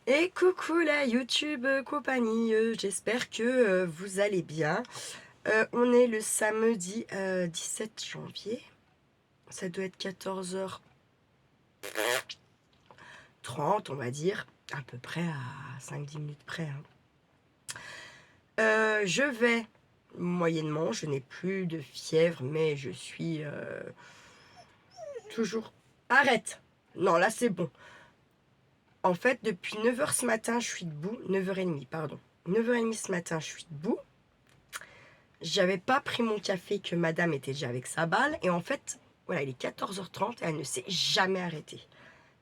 Et coucou la YouTube compagnie, j'espère que vous allez bien. On est le samedi 17 janvier, ça doit être 14h30 on va dire, à peu près à 5-10 minutes près. Je vais moyennement, je n'ai plus de fièvre, mais je suis toujours... Arrête! Non, là c'est bon. En fait, depuis 9h ce matin, je suis debout. 9h30, pardon. 9h30 ce matin, je suis debout. J'avais pas pris mon café, que madame était déjà avec sa balle. Et en fait, voilà, il est 14h30 et elle ne s'est jamais arrêtée.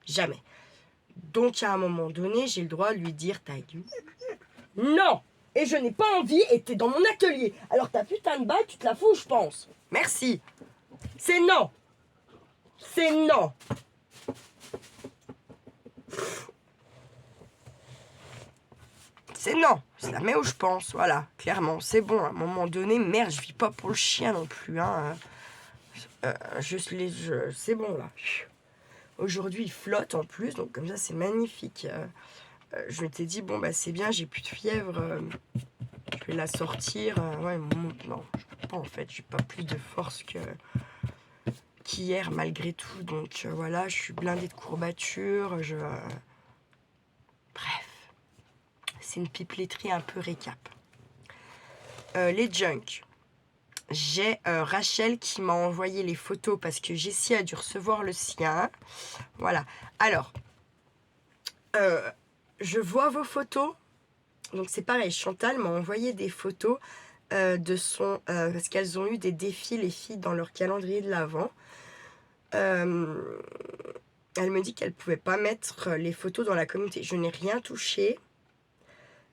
Jamais. Donc, à un moment donné, j'ai le droit de lui dire ta gueule. Non! Et je n'ai pas envie, et t'es dans mon atelier. Alors, ta putain de balle, tu te la fous, je pense. Merci. C'est non. C'est non. C'est non, c'est la mets où je pense, voilà, clairement, c'est bon, à un moment donné, merde, je vis pas pour le chien non plus, hein. C'est bon, là. Aujourd'hui, il flotte en plus, donc comme ça, c'est magnifique. Je m'étais dit, bon, bah, c'est bien, j'ai plus de fièvre, je vais la sortir. Ouais, non, je peux pas, en fait, j'ai pas plus de force qu'hier, malgré tout, donc voilà, je suis blindée de courbatures, bref, c'est une pipeletterie un peu récap. Les junks. J'ai Rachel qui m'a envoyé les photos parce que Jessie a dû recevoir le sien. Voilà. Alors, je vois vos photos. Donc c'est pareil, Chantal m'a envoyé des photos de son... parce qu'elles ont eu des défis, les filles, dans leur calendrier de l'Avent. Elle me dit qu'elle ne pouvait pas mettre les photos dans la communauté. Je n'ai rien touché.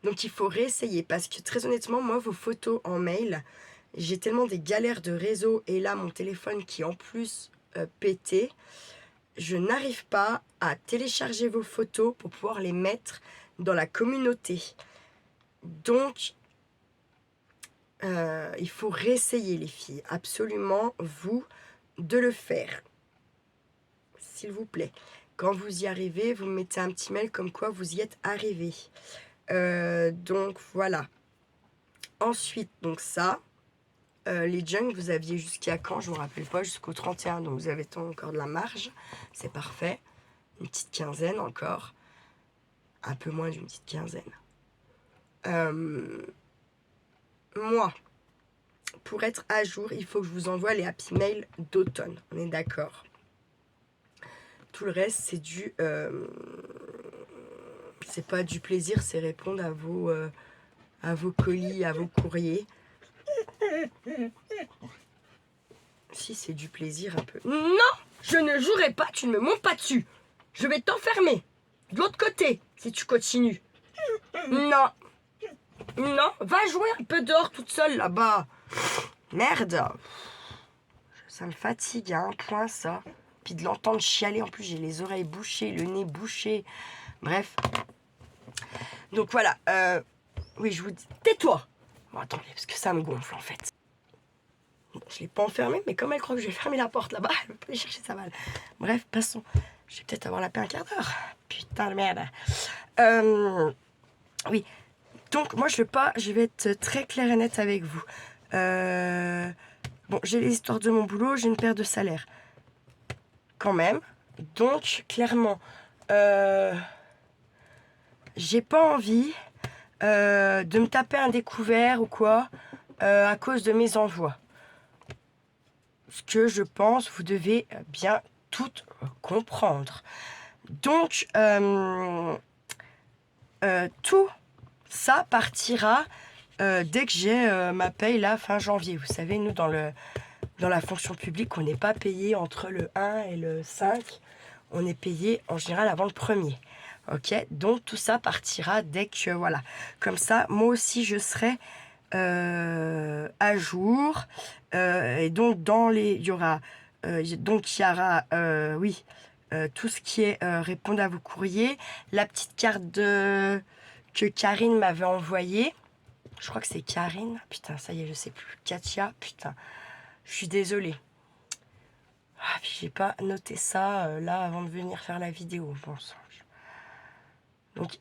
Donc il faut réessayer parce que très honnêtement, moi, vos photos en mail... J'ai tellement des galères de réseau et là mon téléphone qui en plus pété, je n'arrive pas à télécharger vos photos pour pouvoir les mettre dans la communauté. Donc il faut réessayer les filles, absolument vous de le faire. S'il vous plaît. Quand vous y arrivez, vous me mettez un petit mail comme quoi vous y êtes arrivé. Donc voilà. Ensuite, donc ça. Les junks, vous aviez jusqu'à quand? Je ne me rappelle pas, jusqu'au 31, donc vous avez encore de la marge. C'est parfait. Une petite quinzaine encore. Un peu moins d'une petite quinzaine. Moi, pour être à jour, il faut que je vous envoie les happy mails d'automne. On est d'accord? Tout le reste, c'est du... c'est pas du plaisir, c'est répondre à vos colis, à vos courriers. Si, c'est du plaisir un peu. Non, je ne jouerai pas, tu ne me montes pas dessus. Je vais t'enfermer. De l'autre côté, si tu continues. Non. Non, va jouer un peu dehors toute seule là-bas. Merde. Ça me fatigue à un point, ça. Puis de l'entendre chialer, en plus j'ai les oreilles bouchées, le nez bouché. Bref. Donc voilà. Oui, je vous dis... Tais-toi. Bon, attendez, parce que ça me gonfle en fait. Bon, je ne l'ai pas enfermée, mais comme elle croit que je vais fermer la porte là-bas, elle ne peut pas aller chercher sa balle. Bref, passons. Je vais peut-être avoir la paix un quart d'heure. Putain de merde. Oui. Donc, moi, je vais être très claire et nette avec vous. Bon, j'ai les histoires de mon boulot, j'ai une paire de salaire. Quand même. Donc, clairement, j'ai pas envie de me taper un découvert ou quoi à cause de mes envois. Ce que je pense, vous devez bien tout comprendre. Donc, tout ça partira dès que j'ai ma paye là fin janvier. Vous savez, nous dans la fonction publique, on n'est pas payé entre le 1 et le 5. On est payé en général avant le 1er. Ok, donc tout ça partira dès que voilà. Comme ça, moi aussi je serai à jour. Et donc il y aura oui. Tout ce qui est répondre à vos courriers, la petite carte que Karine m'avait envoyée. Je crois que c'est Karine. Putain, ça y est, je sais plus. Katia, putain. Je suis désolée. Ah, puis j'ai pas noté ça là avant de venir faire la vidéo. Bon sang. Donc,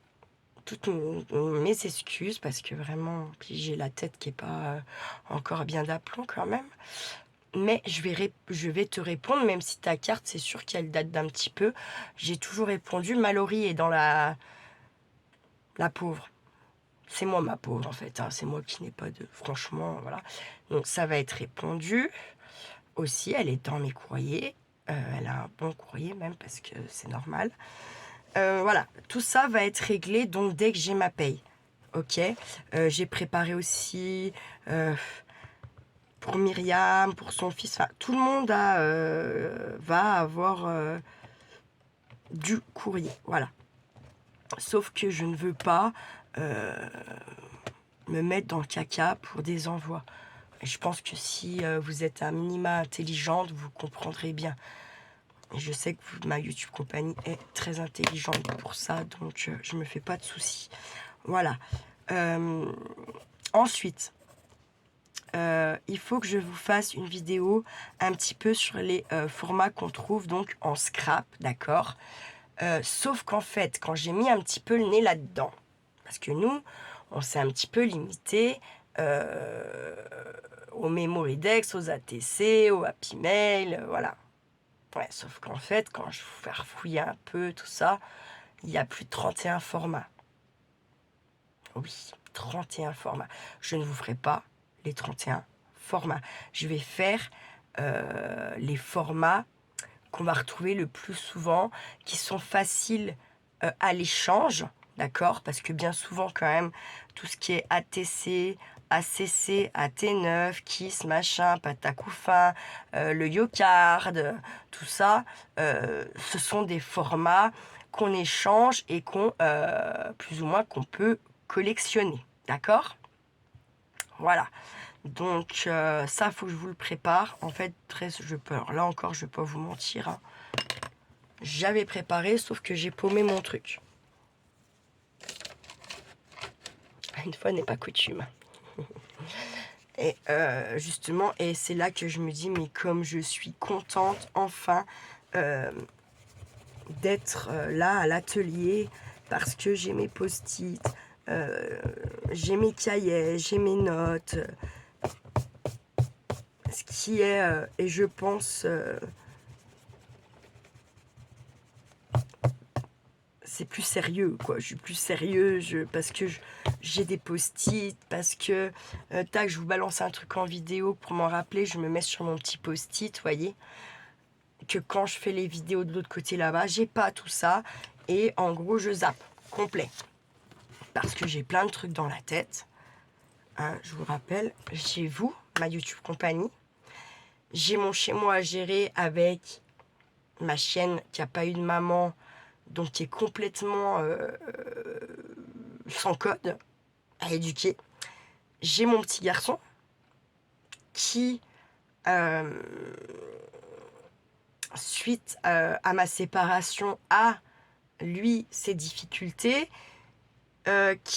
toutes mes excuses parce que vraiment, puis j'ai la tête qui est pas encore bien d'aplomb quand même. Mais je vais te répondre, même si ta carte, c'est sûr qu'elle date d'un petit peu. J'ai toujours répondu. Mallory est dans la pauvre. C'est moi ma pauvre en fait. Hein. C'est moi qui n'ai pas de... Franchement, voilà. Donc ça va être répondu. Aussi, elle est dans mes courriers. Elle a un bon courrier même parce que c'est normal. Voilà, tout ça va être réglé donc dès que j'ai ma paye. Ok, j'ai préparé aussi pour Myriam, pour son fils. Enfin, tout le monde va avoir du courrier. Voilà. Sauf que je ne veux pas me mettre dans le caca pour des envois. Je pense que si vous êtes un minima intelligente, vous comprendrez bien. Et je sais que ma YouTube compagnie est très intelligente pour ça, donc je me fais pas de soucis. Voilà. Ensuite, il faut que je vous fasse une vidéo un petit peu sur les formats qu'on trouve donc en scrap, d'accord. Sauf qu'en fait, quand j'ai mis un petit peu le nez là-dedans, parce que nous, on s'est un petit peu limité aux Memorydex, aux ATC, aux Happy Mail, voilà. Ouais, sauf qu'en fait, quand je vais faire fouiller un peu tout ça, il y a plus de 31 formats. Oui, 31 formats. Je ne vous ferai pas les 31 formats. Je vais faire les formats qu'on va retrouver le plus souvent, qui sont faciles à l'échange, d'accord? Parce que bien souvent, quand même, tout ce qui est ATC, ACC, AT9, KISS, machin, Patacoufin, le Yocard, tout ça, ce sont des formats qu'on échange et qu'on, plus ou moins, qu'on peut collectionner, d'accord? Voilà. Donc ça, faut que je vous le prépare. En fait, là encore, je vais pas vous mentir. Hein. J'avais préparé, sauf que j'ai paumé mon truc. Une fois n'est pas coutume. Et justement, et c'est là que je me dis, mais comme je suis contente, enfin, d'être là à l'atelier, parce que j'ai mes post-it, j'ai mes cahiers, j'ai mes notes, ce qui est, et je pense... c'est plus sérieux, quoi. Je suis plus sérieux parce que j'ai des post-it, parce que tac, je vous balance un truc en vidéo pour m'en rappeler, je me mets sur mon petit post-it, voyez, que quand je fais les vidéos de l'autre côté là-bas, j'ai pas tout ça et en gros je zappe complet parce que j'ai plein de trucs dans la tête. Hein, je vous rappelle, j'ai vous, ma YouTube compagnie, j'ai mon chez moi à gérer avec ma chienne qui a pas eu de maman, donc qui est complètement sans code à éduquer. J'ai mon petit garçon qui, suite à ma séparation, a, lui, ses difficultés, ces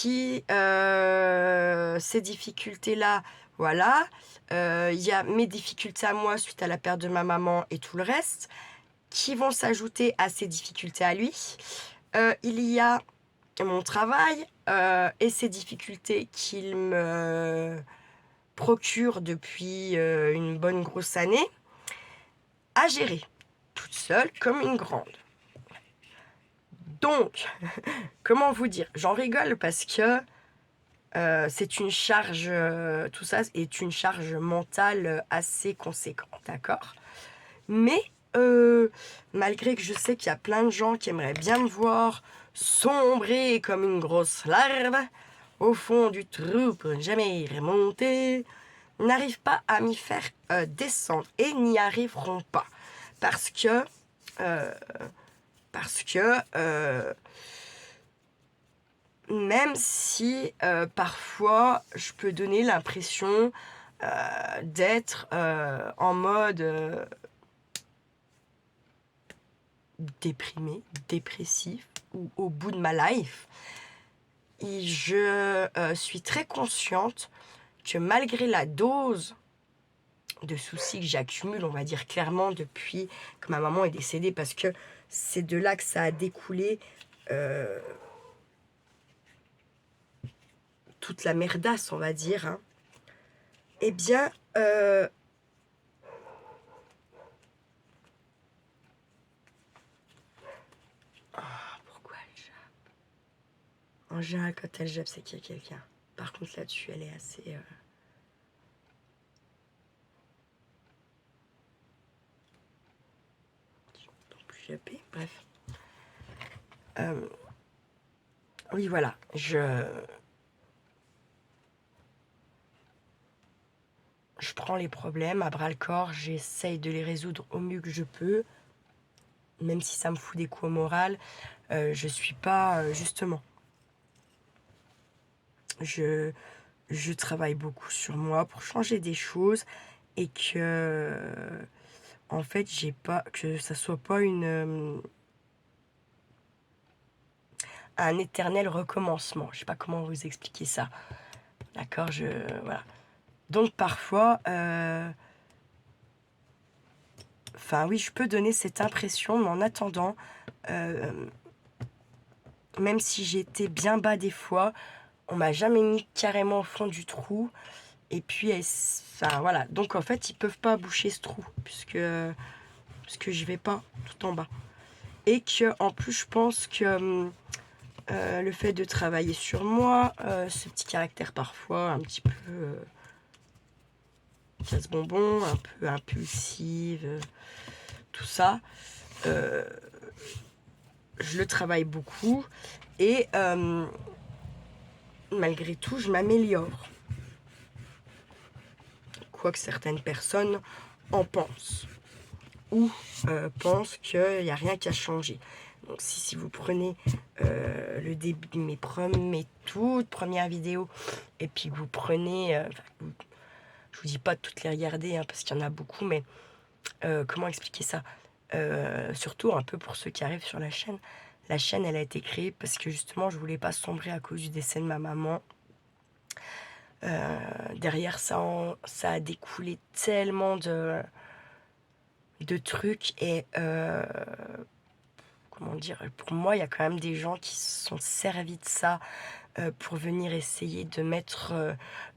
difficultés-là, voilà. Il y a mes difficultés à moi suite à la perte de ma maman et tout le reste, qui vont s'ajouter à ces difficultés à lui. Il y a mon travail et ses difficultés qu'il me procure depuis une bonne grosse année à gérer, toute seule comme une grande. Donc, comment vous dire? J'en rigole parce que c'est une charge, tout ça est une charge mentale assez conséquente, d'accord? Mais malgré que je sais qu'il y a plein de gens qui aimeraient bien me voir sombrer comme une grosse larve au fond du trou pour ne jamais y remonter, n'arrivent pas à m'y faire descendre et n'y arriveront pas parce que même si parfois je peux donner l'impression d'être en mode déprimé, dépressif ou au bout de ma life, et je suis très consciente que malgré la dose de soucis que j'accumule, on va dire clairement depuis que ma maman est décédée, parce que c'est de là que ça a découlé toute la merdasse, on va dire, hein, eh bien, pourquoi elle jappe? En général, quand elle jappe, c'est qu'il y a quelqu'un. Par contre, là-dessus, elle est assez... Donc, plus japper, bref. Oui, voilà, je prends les problèmes à bras-le-corps, j'essaye de les résoudre au mieux que je peux, même si ça me fout des coups au moral. Je suis pas, justement, je travaille beaucoup sur moi pour changer des choses et que, en fait, que ça soit pas un éternel recommencement. Je sais pas comment vous expliquer ça. D'accord, voilà. Donc parfois, enfin oui, je peux donner cette impression, mais en attendant, même si j'étais bien bas des fois, on m'a jamais mis carrément au fond du trou. Et puis, enfin voilà. Donc en fait, ils peuvent pas boucher ce trou puisque je vais pas tout en bas. Et que en plus, je pense que le fait de travailler sur moi, ce petit caractère parfois un petit peu casse-bonbon, un peu impulsive, tout ça, je le travaille beaucoup et malgré tout, je m'améliore. Quoique certaines personnes en pensent ou pensent qu'il n'y a rien qu'à changer. Donc si vous prenez le début de mes toutes premières vidéos et puis vous prenez, je vous dis pas de toutes les regarder hein, parce qu'il y en a beaucoup, mais comment expliquer ça, surtout un peu pour ceux qui arrivent sur la chaîne. La chaîne, elle a été créée parce que justement, je voulais pas sombrer à cause du décès de ma maman. Derrière ça, ça a découlé tellement de trucs et comment dire, pour moi, il y a quand même des gens qui se sont servis de ça pour venir essayer de mettre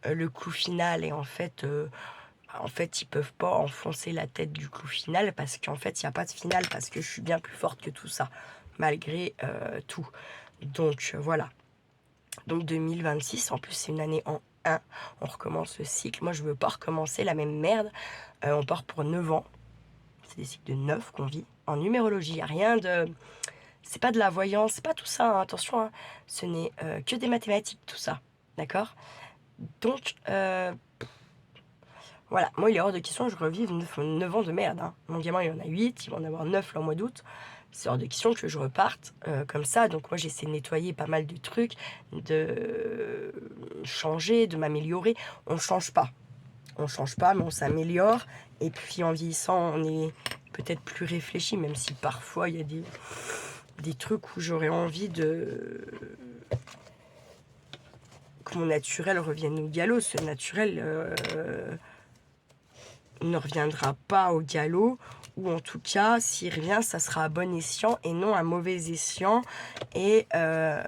le clou final et en fait, ils peuvent pas enfoncer la tête du clou final parce qu'en fait, il n'y a pas de finale parce que je suis bien plus forte que tout ça, malgré tout. Donc voilà. Donc 2026, en plus, c'est une année en 1. On recommence le cycle. Moi, je veux pas recommencer la même merde. On part pour 9 ans. C'est des cycles de 9 qu'on vit. En numérologie, il n'y a rien de... C'est pas de la voyance, c'est pas tout ça, hein, attention. Hein. Ce n'est que des mathématiques, tout ça. D'accord? Donc, voilà. Moi, il est hors de question que je revive 9 ans de merde. Hein. Mon gamin, il en a 8, il va en avoir 9 là, au mois d'août. C'est hors de question que je reparte comme ça. Donc moi, j'essaie de nettoyer pas mal de trucs, de changer, de m'améliorer. On change pas. On change pas, mais on s'améliore. Et puis en vieillissant, on est peut-être plus réfléchi, même si parfois, il y a des trucs où j'aurais envie que mon naturel revienne au galop. Ce naturel ne reviendra pas au galop, ou en tout cas, s'il revient, ça sera à bon escient et non à mauvais escient. Et je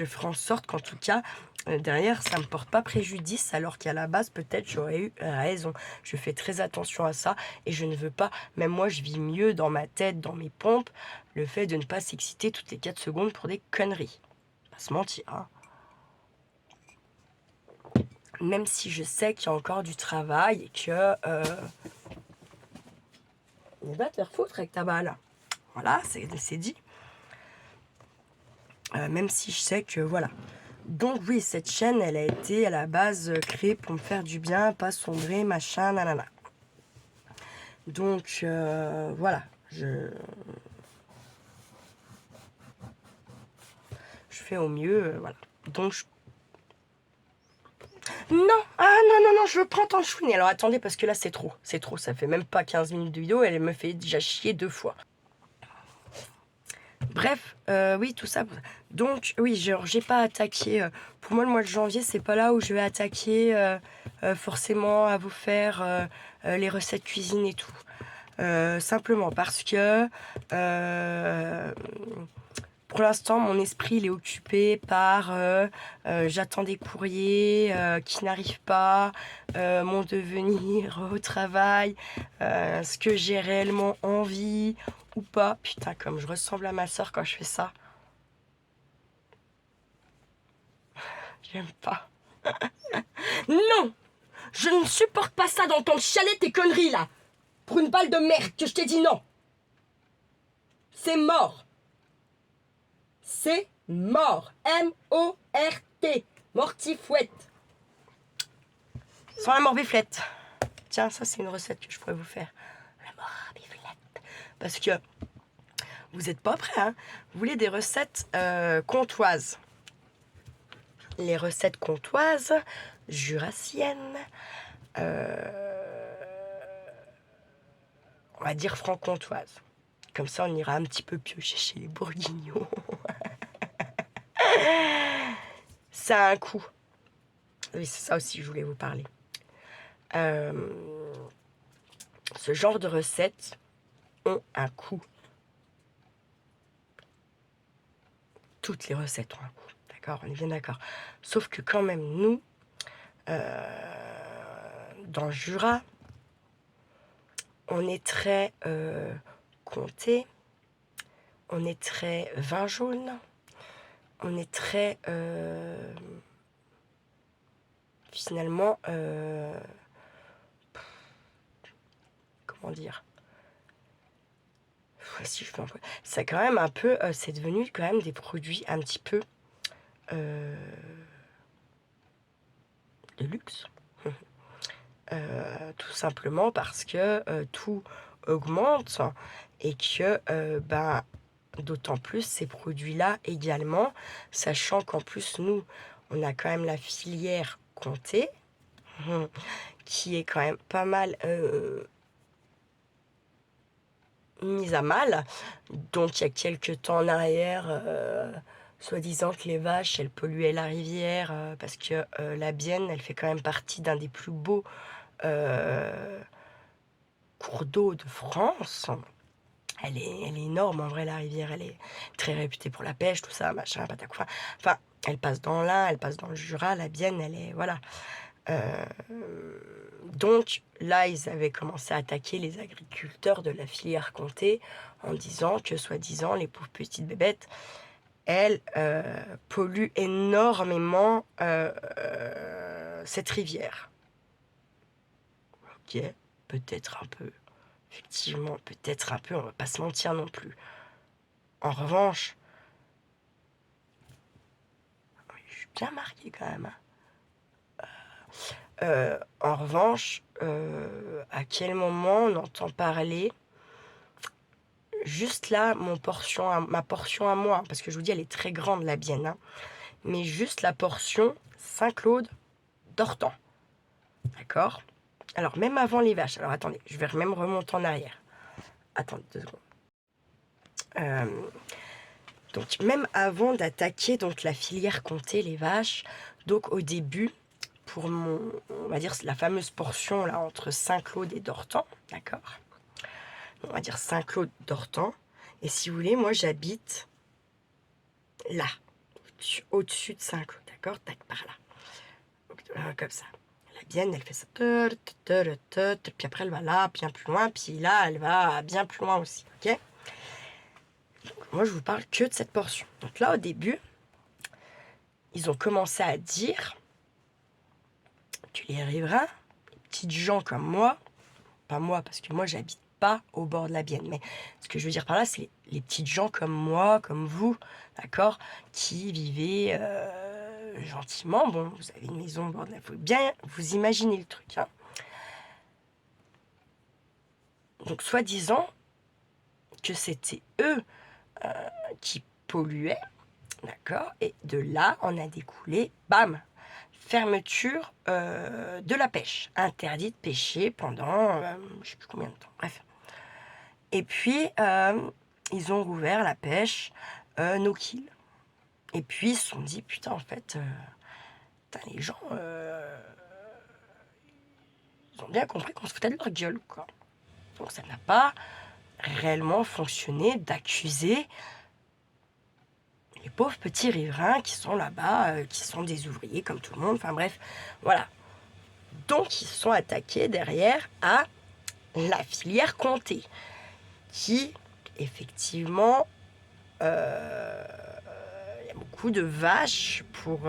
ferai en sorte qu'en tout cas, derrière, ça ne me porte pas préjudice, alors qu'à la base, peut-être, j'aurais eu raison. Je fais très attention à ça et je ne veux pas, même moi, je vis mieux dans ma tête, dans mes pompes, le fait de ne pas s'exciter toutes les 4 secondes pour des conneries. Pas se mentir, hein. Même si je sais qu'il y a encore du travail et que... va te faire foutre avec ta balle. Voilà, c'est dit. Même si je sais que... Voilà. Donc oui, cette chaîne, elle a été à la base créée pour me faire du bien, pas sombrer, machin, nanana. Donc voilà, je fais au mieux, voilà. Donc non, ah non, je prends tant de chouine. Alors attendez, parce que là c'est trop, ça fait même pas 15 minutes de vidéo, elle me fait déjà chier 2 fois. Bref, oui, tout ça. Donc, oui, genre, j'ai pas attaqué. Pour moi, le mois de janvier, c'est pas là où je vais attaquer forcément à vous faire les recettes cuisine et tout. Simplement parce que pour l'instant, mon esprit il est occupé par j'attends des courriers qui n'arrivent pas, mon devenir au travail, ce que j'ai réellement envie ou pas. Putain, comme je ressemble à ma soeur quand je fais ça. J'aime pas. Non! Je ne supporte pas ça dans ton chalet, tes conneries là! Pour une balle de merde que je t'ai dit non! C'est mort! C'est mort! M-O-R-T! Mortifouette! Sans la morbiflette. Tiens, ça c'est une recette que je pourrais vous faire. La morbiflette. Parce que vous n'êtes pas prêts, hein? Vous voulez des recettes comtoises. Les recettes comtoises, jurassiennes, on va dire franc-comtoises. Comme ça, on ira un petit peu piocher chez les bourguignons. Ça a un coût. Oui, c'est ça aussi que je voulais vous parler. Ce genre de recettes ont un coût. Toutes les recettes ont un coût. D'accord, on est bien d'accord. Sauf que quand même, nous, dans le Jura, on est très comté, on est très vin jaune, on est très finalement comment dire, si je peux c'est quand même un peu c'est devenu quand même des produits un petit peu de luxe. Tout simplement parce que tout augmente et que ben, d'autant plus ces produits-là également, sachant qu'en plus nous, on a quand même la filière comté, qui est quand même pas mal mise à mal. Donc il y a quelques temps en arrière, soi-disant que les vaches, elles polluaient la rivière, parce que la Bienne, elle fait quand même partie d'un des plus beaux cours d'eau de France. Elle est énorme en vrai, la rivière. Elle est très réputée pour la pêche, tout ça, machin, patacoufa. Enfin, elle passe dans l'Ain, elle passe dans le Jura, la Bienne, elle est... Voilà. Donc là, ils avaient commencé à attaquer les agriculteurs de la filière comté en disant que, soi-disant, les pauvres petites bébêtes, elles polluent énormément cette rivière. Ok, peut-être un peu. Effectivement, peut-être un peu, on va pas se mentir non plus. En revanche, je suis bien marquée quand même. En revanche, à quel moment on entend parler, juste là, ma portion à moi, hein, parce que je vous dis, elle est très grande, la Bienne, hein, mais juste la portion Saint-Claude d'Ortan. D'accord? Alors, même avant les vaches, alors attendez, je vais même remonter en arrière. Attendez 2 secondes. Donc, même avant d'attaquer donc la filière comté, les vaches, donc au début, pour on va dire la fameuse portion là entre Saint-Claude et Dortan, d'accord? On va dire Saint-Claude d'Ortan. Et si vous voulez, moi j'habite là, au-dessus de Saint-Claude, d'accord? Tac, par là. Comme ça. La Bienne, elle fait ça. Puis après, elle va là, bien plus loin. Puis là, elle va bien plus loin aussi, ok? Donc, moi, je vous parle que de cette portion. Donc là, au début, ils ont commencé à dire que les riverains, les petites gens comme moi, pas moi, parce que moi, j'habite pas au bord de la Bienne, mais ce que je veux dire par là, c'est les petites gens comme moi, comme vous, d'accord, qui vivez gentiment. Bon, vous avez une maison au bord de la... Faut bien vous imaginez le truc, hein. Donc, soi-disant que c'était eux qui polluaient, d'accord, et de là, on a découlé, bam, fermeture de la pêche, interdit de pêcher pendant je sais plus combien de temps, bref. Et puis ils ont rouvert la pêche no kill. Et puis ils se sont dit putain, en fait putain, les gens ils ont bien compris qu'on se foutait de leur gueule, quoi. Donc ça n'a pas réellement fonctionné d'accuser Les pauvres petits riverains qui sont là-bas, qui sont des ouvriers comme tout le monde, enfin bref, voilà. Donc ils se sont attaqués derrière à la filière comté, qui effectivement, il y a beaucoup de vaches pour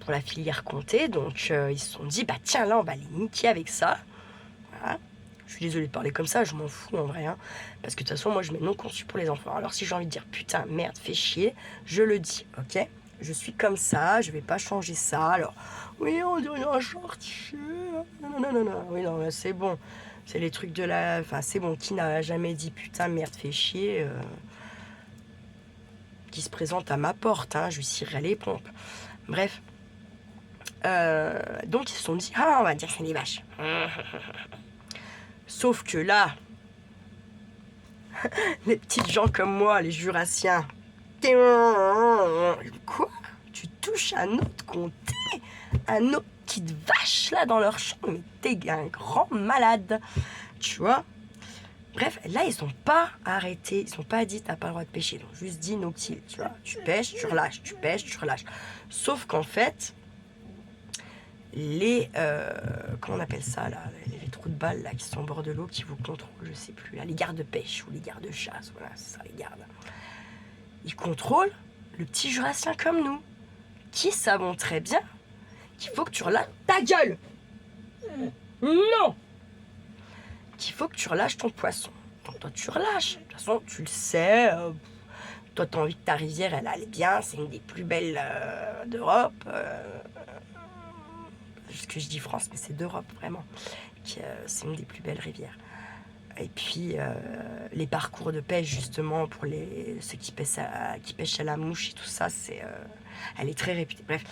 la filière comté, donc ils se sont dit, bah tiens là on va les niquer avec ça. Voilà. Je suis désolée de parler comme ça, je m'en fous en vrai, hein, parce que de toute façon moi je mets non conçu pour les enfants. Alors si j'ai envie de dire putain, merde, fais chier, je le dis, ok? Je suis comme ça, je vais pas changer ça. Alors oui, on dirait un chartier. Non, non, non, non, oui, non, c'est bon. C'est les trucs de la... Enfin, c'est bon, qui n'a jamais dit putain, merde, fais chier, qui se présente à ma porte, hein, je lui cirerai les pompes. Bref. Donc ils se sont dit, ah, on va dire que c'est des vaches. Sauf que là, les petites gens comme moi, les jurassiens, quoi? Tu touches à notre comté, à nos petites vaches là dans leur champ, mais t'es un grand malade, tu vois? Bref, là ils ont pas arrêté, ils ont pas dit t'as pas le droit de pêcher, ils ont juste dit no kill, tu vois? Tu pêches, tu relâches, tu pêches, tu relâches. Sauf qu'en fait, les comment on appelle ça là, les trous de balles là qui sont au bord de l'eau qui vous contrôlent, je sais plus là, les gardes-pêche ou les gardes-chasse, voilà, c'est ça, les gardes. Ils contrôlent le petit jurassien comme nous, qui savons très bien qu'il faut que tu relâches ta gueule. Non, qu'il faut que tu relâches ton poisson. Donc toi tu relâches, de toute façon tu le sais, toi t'as envie que ta rivière elle allait bien, c'est une des plus belles d'Europe. Ce que je dis France, mais c'est d'Europe vraiment. C'est une des plus belles rivières. Et puis les parcours de pêche justement pour ceux qui pêchent à la mouche et tout ça, elle est très réputée. Bref,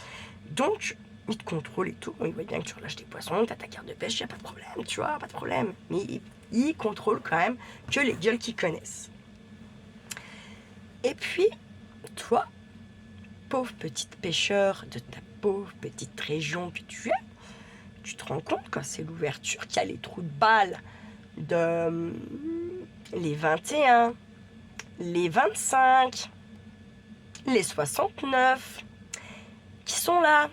donc ils te contrôlent et tout. Ils voient bien que tu relâches tes poissons, t'as ta carte de pêche, y a pas de problème, tu vois, pas de problème. Mais ils contrôlent quand même que les gueules qu'ils connaissent. Et puis toi, pauvre petite pêcheur de ta pauvre petite région que tu es, tu te rends compte quand c'est l'ouverture qu'il y a les trous de balles de les 21, les 25, les 69 qui sont là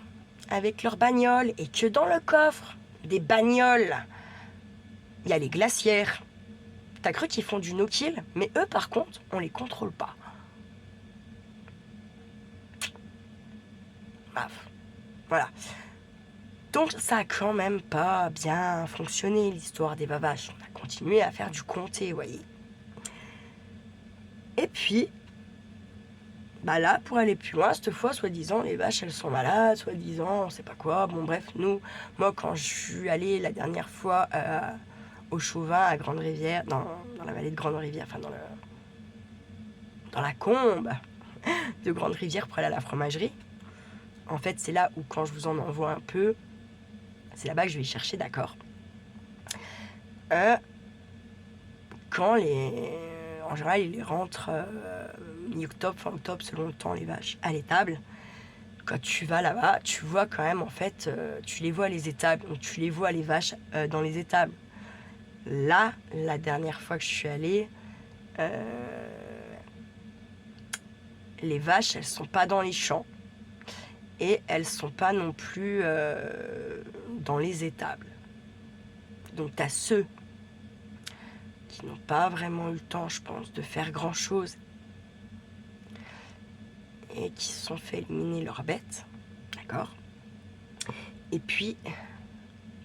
avec leurs bagnoles et que dans le coffre des bagnoles, il y a les glacières. T'as cru qu'ils font du no-kill, mais eux par contre, on les contrôle pas. Bref, voilà. Donc ça a quand même pas bien fonctionné l'histoire des vaches. On a continué à faire du comté, vous voyez. Et puis, bah là, pour aller plus loin, cette fois, soi-disant, les vaches, elles sont malades, soi-disant, on sait pas quoi. Bon, bref, moi, quand je suis allée la dernière fois au Chauvin, à Grande-Rivière, dans la vallée de Grande-Rivière, enfin dans la combe de Grande-Rivière pour aller à la fromagerie, en fait, c'est là où, quand je vous en envoie un peu, c'est là-bas que je vais chercher, d'accord. Quand en général, ils les rentrent mi-octobre, fin octobre, selon le temps, les vaches, à l'étable. Quand tu vas là-bas, tu vois quand même, en fait, tu les vois les étables, donc tu les vois les vaches dans les étables. Là, la dernière fois que je suis allée, les vaches, elles sont pas dans les champs et elles sont pas non plus dans les étables. Donc tu as ceux qui n'ont pas vraiment eu le temps, je pense, de faire grand-chose et qui se sont fait éliminer leurs bêtes, d'accord? Et puis,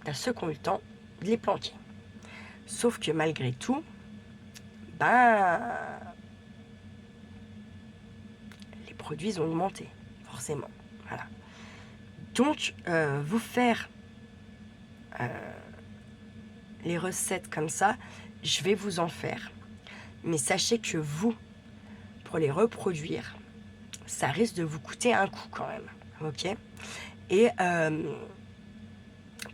tu as ceux qui ont eu le temps de les planquer. Sauf que malgré tout, les produits ont augmenté, forcément. Voilà. Donc, vous faire les recettes comme ça, je vais vous en faire. Mais sachez que vous, pour les reproduire, ça risque de vous coûter un coup quand même. Ok? Et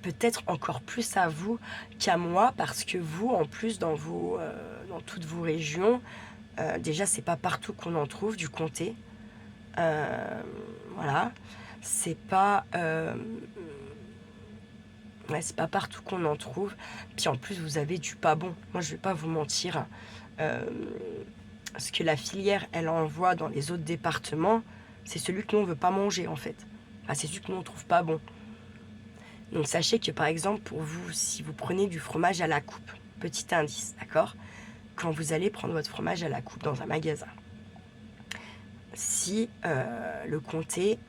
peut-être encore plus à vous qu'à moi, parce que vous, en plus, dans toutes vos régions, déjà, c'est pas partout qu'on en trouve du comté. Voilà. C'est pas c'est pas partout qu'on en trouve. Puis en plus, vous avez du pas bon. Moi, je vais pas vous mentir. ce que la filière, elle envoie dans les autres départements, c'est celui que nous, on ne veut pas manger, en fait. Enfin, c'est celui que nous, on ne trouve pas bon. Donc, sachez que, par exemple, pour vous, si vous prenez du fromage à la coupe, petit indice, d'accord? Quand vous allez prendre votre fromage à la coupe dans un magasin, si le comté,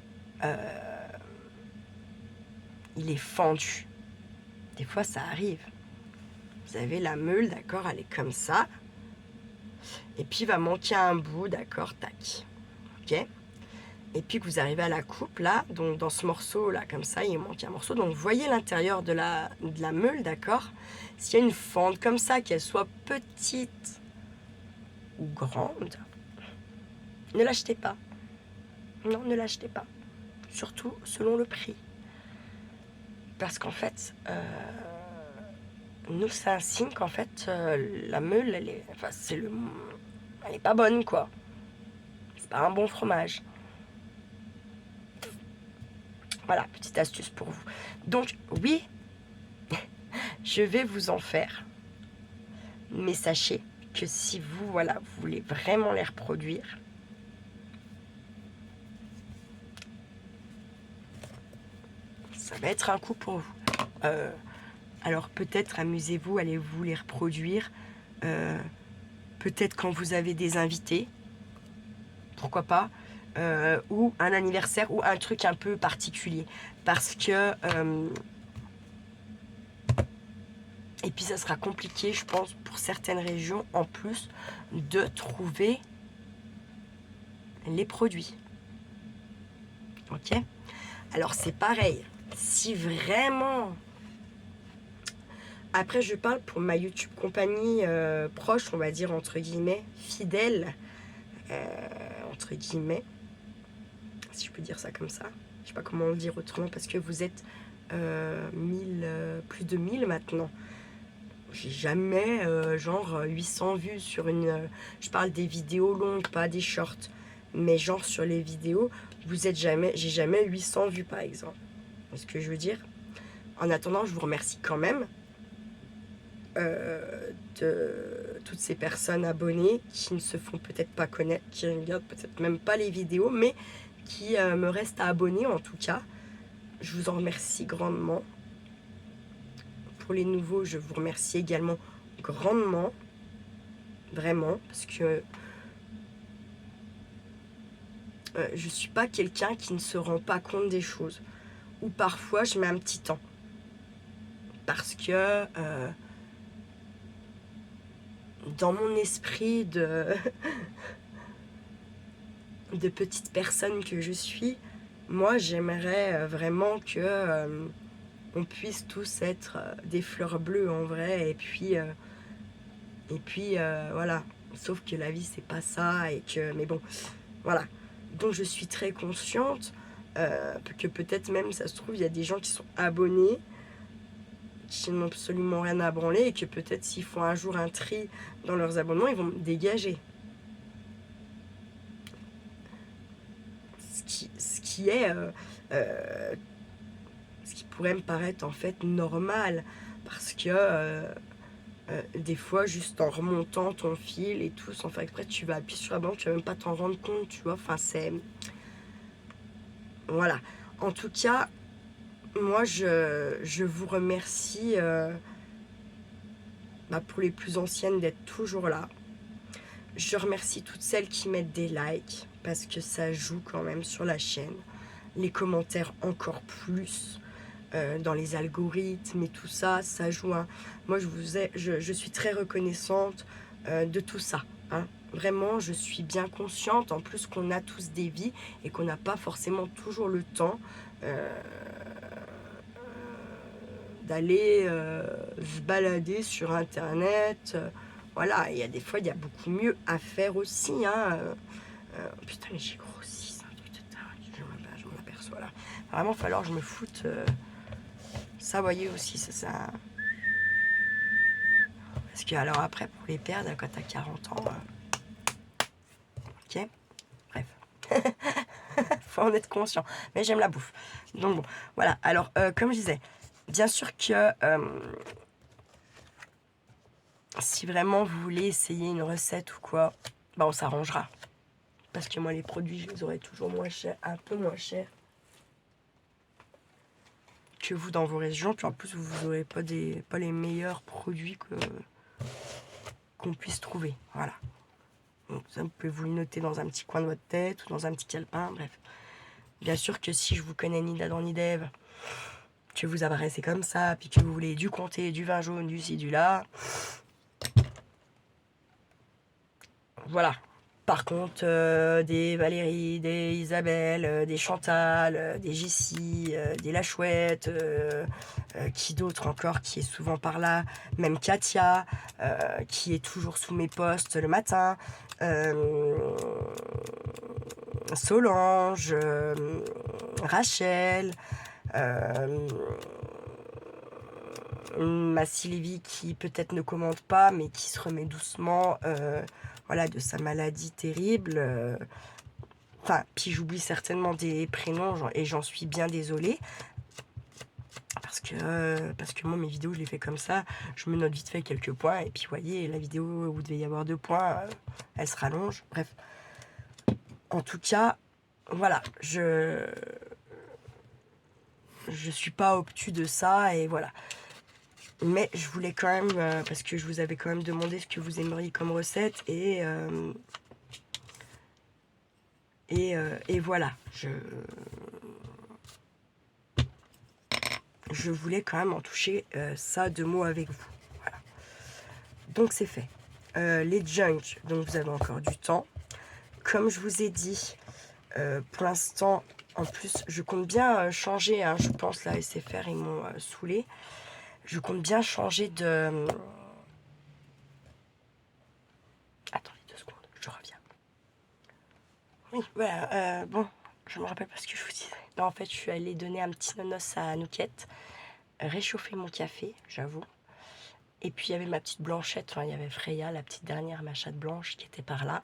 il est fendu, des fois, ça arrive. Vous avez la meule, d'accord, elle est comme ça. Et puis, il va manquer un bout, d'accord, tac. Ok? Et puis que vous arrivez à la coupe, là, donc dans ce morceau-là, comme ça, il manque un morceau. Donc, vous voyez l'intérieur de la meule, d'accord? S'il y a une fente comme ça, qu'elle soit petite ou grande, ne l'achetez pas. Non, ne l'achetez pas. Surtout selon le prix. Parce qu'en fait, nous, c'est un signe qu'en fait, la meule, elle est, enfin, elle est pas bonne, quoi. C'est pas un bon fromage. Voilà, petite astuce pour vous. Donc, oui, je vais vous en faire. Mais sachez que si vous, voilà, vous voulez vraiment les reproduire, ça va être un coup pour vous. Alors peut-être amusez-vous, allez-vous les reproduire. Peut-être quand vous avez des invités, pourquoi pas, ou un anniversaire ou un truc un peu particulier. Parce que... et puis ça sera compliqué, je pense, pour certaines régions, en plus, de trouver les produits. Ok? Alors c'est pareil, si vraiment... Après je parle pour ma YouTube compagnie proche, on va dire, entre guillemets, fidèle, entre guillemets, si je peux dire ça comme ça. Je sais pas comment le dire autrement, parce que vous êtes plus de 1000 maintenant. J'ai jamais genre 800 vues sur une... je parle des vidéos longues, pas des shorts. Mais genre sur les vidéos, j'ai jamais 800 vues par exemple. C'est ce que je veux dire. En attendant, je vous remercie quand même de toutes ces personnes abonnées qui ne se font peut-être pas connaître, qui ne regardent peut-être même pas les vidéos, mais qui me restent à abonner en tout cas. Je vous en remercie grandement. Pour les nouveaux, je vous remercie également grandement. Vraiment, parce que je suis pas quelqu'un qui ne se rend pas compte des choses. Ou parfois, je mets un petit temps. Parce que dans mon esprit de petite personne que je suis, moi, j'aimerais vraiment que on puisse tous être des fleurs bleues en vrai. Et puis voilà. Sauf que la vie, c'est pas ça. Mais bon, voilà. Donc, je suis très consciente que peut-être même, ça se trouve, il y a des gens qui sont abonnés, qui n'ont absolument rien à branler, et que peut-être s'ils font un jour un tri dans leurs abonnements, ils vont me dégager. Ce qui pourrait me paraître en fait normal, parce que des fois, juste en remontant ton fil et tout, sans faire exprès, tu vas appuyer sur la bande, tu vas même pas t'en rendre compte, tu vois. Enfin, c'est... Voilà. En tout cas, moi, je vous remercie pour les plus anciennes d'être toujours là. Je remercie toutes celles qui mettent des likes, parce que ça joue quand même sur la chaîne. Les commentaires encore plus. Dans les algorithmes et tout ça, ça joue. Moi, je suis très reconnaissante de tout ça. Hein. Vraiment, je suis bien consciente, en plus qu'on a tous des vies et qu'on n'a pas forcément toujours le temps d'aller se balader sur Internet. Voilà, il y a des fois, il y a beaucoup mieux à faire aussi. Hein. Putain, mais j'ai grossi, c'est un truc de dingue, je m'en aperçois là. Vraiment, il va falloir que je me foute... Ça, vous voyez aussi, ça... Parce que, alors après, pour les perdre, quand t'as 40 ans... Ok. Bref. Faut en être conscient. Mais j'aime la bouffe. Donc bon, voilà. Alors, comme je disais, bien sûr que... si vraiment vous voulez essayer une recette ou quoi, bah on s'arrangera. Parce que moi, les produits, je les aurai toujours moins chers, un peu moins chers que vous dans vos régions. Puis en plus, vous n'aurez pas les meilleurs produits qu'on puisse trouver. Voilà. Donc ça, vous pouvez vous le noter dans un petit coin de votre tête ou dans un petit calepin, bref. Bien sûr que si je vous connais ni d'Adam ni d'Ève, que vous apparaissez comme ça, puis que vous voulez du comté, du vin jaune, du ci, du là, voilà. Par contre, des Valérie, des Isabelle, des Chantal, des Jessie, des La Chouette, qui d'autre encore qui est souvent par là, même Katia, qui est toujours sous mes posts le matin, Solange, Rachel, ma Sylvie qui peut-être ne commente pas mais qui se remet doucement voilà, de sa maladie terrible. Enfin, puis j'oublie certainement des prénoms et j'en suis bien désolée. Parce que moi, mes vidéos, je les fais comme ça. Je me note vite fait quelques points. Et puis, vous voyez, la vidéo où il devait y avoir 2 points, elle se rallonge. Bref. En tout cas, voilà. Je suis pas obtus de ça. Et voilà. Mais je voulais quand même, parce que je vous avais quand même demandé ce que vous aimeriez comme recette. Et voilà. Je voulais quand même en toucher ça 2 mots avec vous. Voilà. Donc c'est fait. Les junks, donc vous avez encore du temps. Comme je vous ai dit, pour l'instant, en plus, je compte bien changer, hein, je pense, là, SFR, ils m'ont saoulé. Je compte bien changer de... Attendez 2 secondes, je reviens. Oui, voilà, bon, je me rappelle pas ce que je vous disais. Non, en fait, je suis allée donner un petit nonos à Nouquette, réchauffer mon café, j'avoue. Et puis, il y avait ma petite Blanchette, enfin, il y avait Freya, la petite dernière, ma chatte blanche, qui était par là.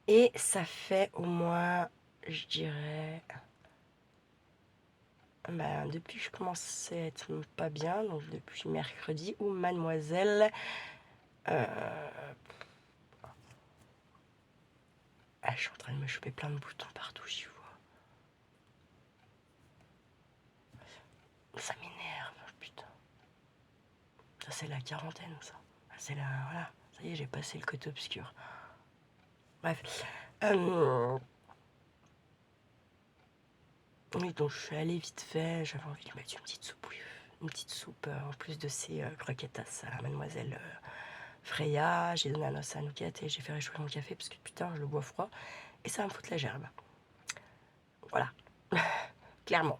Et ça fait au moins, je dirais... Ben, depuis que je commençais à être pas bien, donc depuis mercredi, où mademoiselle... Ah, je suis en train de me choper plein de boutons partout, j'y vois. Ça m'énerve, putain. Ça, c'est la quarantaine, ça. C'est la... Voilà. Ça y est, j'ai passé le côté obscur. Bref. Oui, donc je suis allée vite fait. J'avais envie de mettre une petite soupe. Une petite soupe en plus de ces croquetas à mademoiselle Freya. J'ai donné un os à Nouquette et j'ai fait réchauffer mon café parce que putain, je le bois froid. Et ça va me foutre la gerbe. Voilà. Clairement.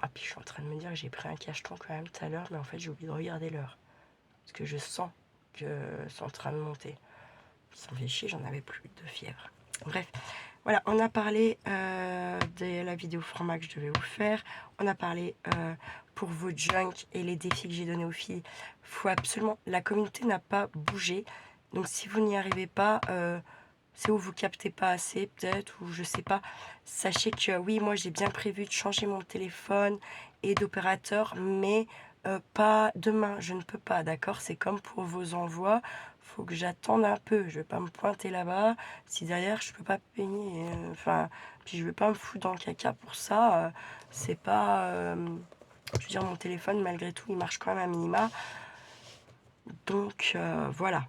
Ah, puis je suis en train de me dire que j'ai pris un cacheton quand même tout à l'heure, mais en fait j'ai oublié de regarder l'heure. Parce que je sens que c'est en train de monter. Ça me fait chier, j'en avais plus de fièvre. Bref, voilà, on a parlé de la vidéo format que je devais vous faire. On a parlé pour vos junks et les défis que j'ai donnés aux filles. Faut absolument... La communauté n'a pas bougé. Donc si vous n'y arrivez pas... c'est où vous captez pas assez peut-être, ou je sais pas. Sachez que oui, moi j'ai bien prévu de changer mon téléphone et d'opérateur, mais pas demain, je ne peux pas, d'accord? C'est comme pour vos envois, faut que j'attende un peu, je vais pas me pointer là-bas, si derrière je peux pas payer, enfin, puis je vais pas me foutre dans le caca pour ça, c'est pas... je veux dire, mon téléphone, malgré tout, il marche quand même à minima, donc voilà.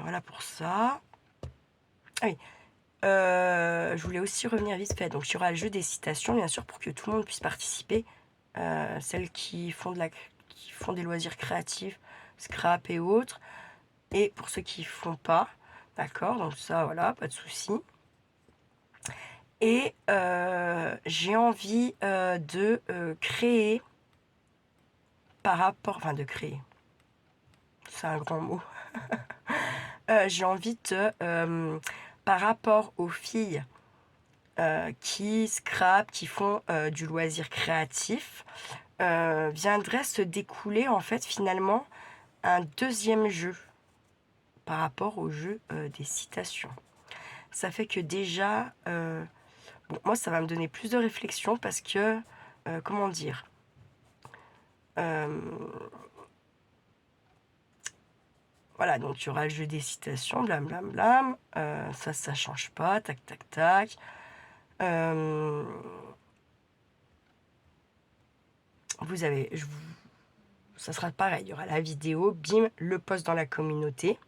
Voilà pour ça. Ah oui, je voulais aussi revenir vite fait. Donc, il y aura le jeu des citations, bien sûr, pour que tout le monde puisse participer. Celles qui font des loisirs créatifs, scrap et autres. Et pour ceux qui font pas, d'accord. Donc ça, voilà, pas de souci. Et j'ai envie de créer par rapport, enfin de créer. C'est un grand mot. J'ai envie de par rapport aux filles qui scrapent, qui font du loisir créatif, viendrait se découler en fait finalement un deuxième jeu par rapport au jeu des citations. Ça fait que déjà, bon, moi ça va me donner plus de réflexion parce que comment dire, voilà, donc il y aura le jeu des citations, blam blam blam, ça change pas, tac tac tac. Vous avez, ça sera pareil, il y aura la vidéo, bim, le post dans la communauté,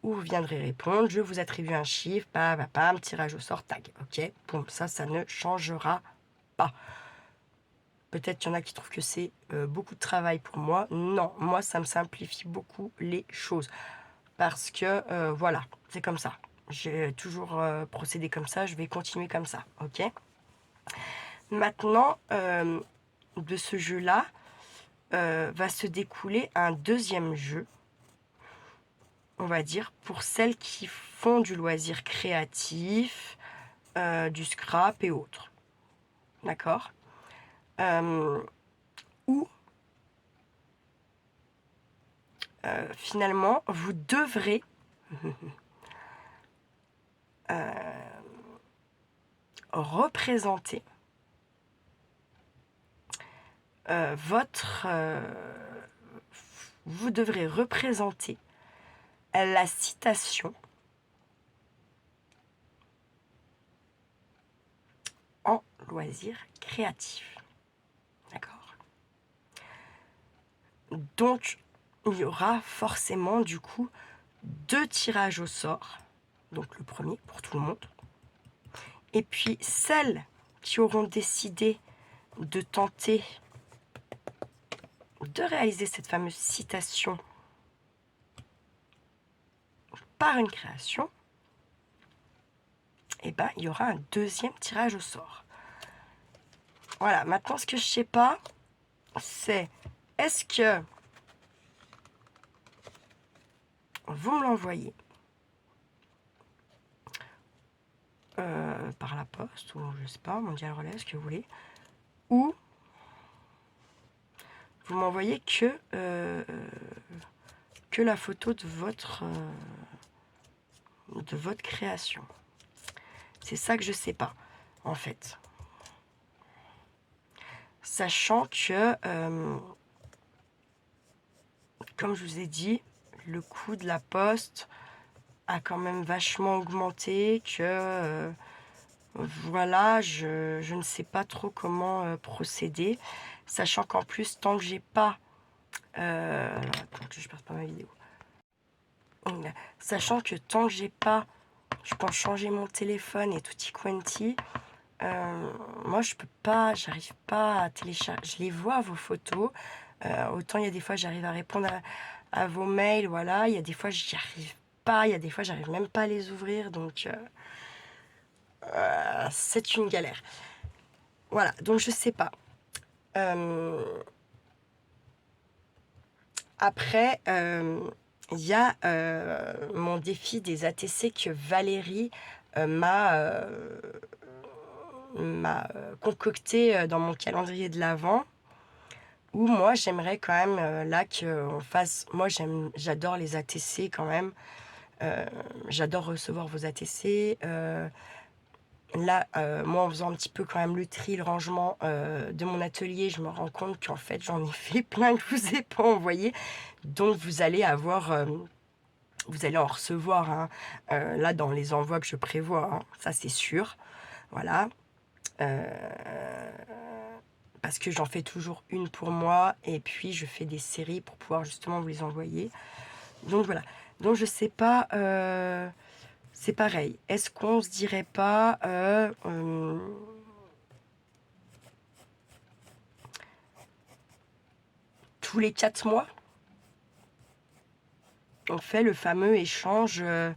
où vous viendrez répondre, je vous attribue un chiffre, bam, bam, bam, tirage au sort, tag, ok, bon, ça ne changera pas. Peut-être qu'il y en a qui trouvent que c'est beaucoup de travail pour moi. Non, moi, ça me simplifie beaucoup les choses. Parce que, voilà, c'est comme ça. J'ai toujours procédé comme ça, je vais continuer comme ça, ok? Maintenant, de ce jeu-là, va se découler un deuxième jeu, on va dire, pour celles qui font du loisir créatif, du scrap et autres. D'accord? Où finalement, vous devrez représenter vous devrez représenter la citation en loisir créatif. D'accord? Donc, il y aura forcément du coup 2 tirages au sort. Donc le premier pour tout le monde. Et puis celles qui auront décidé de tenter de réaliser cette fameuse citation par une création, et ben il y aura un deuxième tirage au sort. Voilà, maintenant ce que je sais pas, c'est est-ce que vous me l'envoyez par la poste, ou je sais pas, mondial relais, ce que vous voulez, ou vous m'envoyez que la photo de votre création. C'est ça que je sais pas, en fait. Sachant que, comme je vous ai dit, le coût de la poste a quand même vachement augmenté, que voilà, je ne sais pas trop comment procéder, sachant qu'en plus, tant que j'ai pas... attends, que je perde pas ma vidéo. Sachant que tant que j'ai pas, je pense, changer mon téléphone et tutti quanti, moi je peux pas, j'arrive pas à télécharger. Je les vois vos photos, autant il y a des fois j'arrive à répondre à vos mails, voilà, il y a des fois j'y arrive pas, il y a des fois j'arrive même pas à les ouvrir, donc c'est une galère. Voilà, donc je sais pas. Après, il y a mon défi des ATC que Valérie m'a concocté dans mon calendrier de l'Avent, où moi j'aimerais quand même là qu'on fasse, moi j'adore les ATC quand même, j'adore recevoir vos ATC, là moi en faisant un petit peu quand même le tri, le rangement de mon atelier, je me rends compte qu'en fait j'en ai fait plein que je vous ai pas envoyé, donc vous allez avoir vous allez en recevoir hein, là dans les envois que je prévois, hein, ça c'est sûr, voilà. Parce que j'en fais toujours une pour moi et puis je fais des séries pour pouvoir justement vous les envoyer. Donc voilà. Donc je sais pas, c'est pareil. Est-ce qu'on se dirait pas tous les 4 mois, on fait le fameux échange de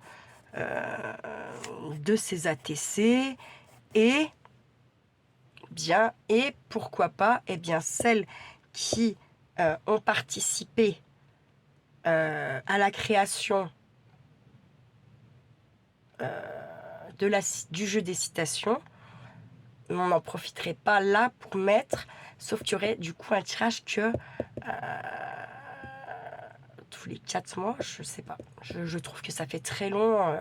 ces ATC et bien, et pourquoi pas, et bien celles qui ont participé à la création du jeu des citations, on n'en profiterait pas là pour mettre, sauf qu'il y aurait du coup un tirage que tous les 4 mois, je sais pas, je trouve que ça fait très long,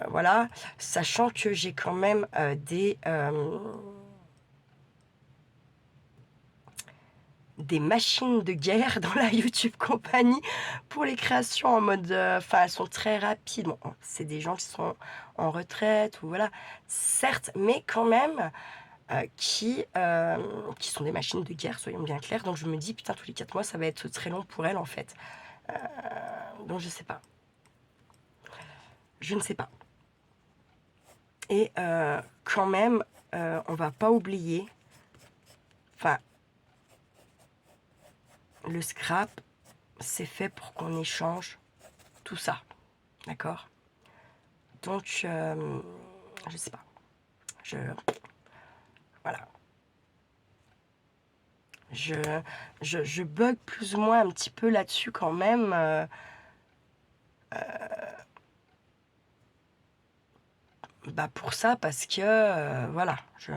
voilà, sachant que j'ai quand même des machines de guerre dans la YouTube Company pour les créations en mode... Enfin, elles sont très rapides. Bon, c'est des gens qui sont en retraite, ou voilà, certes, mais quand même, qui sont des machines de guerre, soyons bien clairs. Donc je me dis, putain, tous les 4 mois, ça va être très long pour elles, en fait. Donc je sais pas. Je ne sais pas. Et quand même, on va pas oublier... Enfin, le scrap, c'est fait pour qu'on échange tout ça. D'accord? Donc, je sais pas. Voilà. Je bug plus ou moins un petit peu là-dessus quand même. Bah pour ça, parce que, voilà, je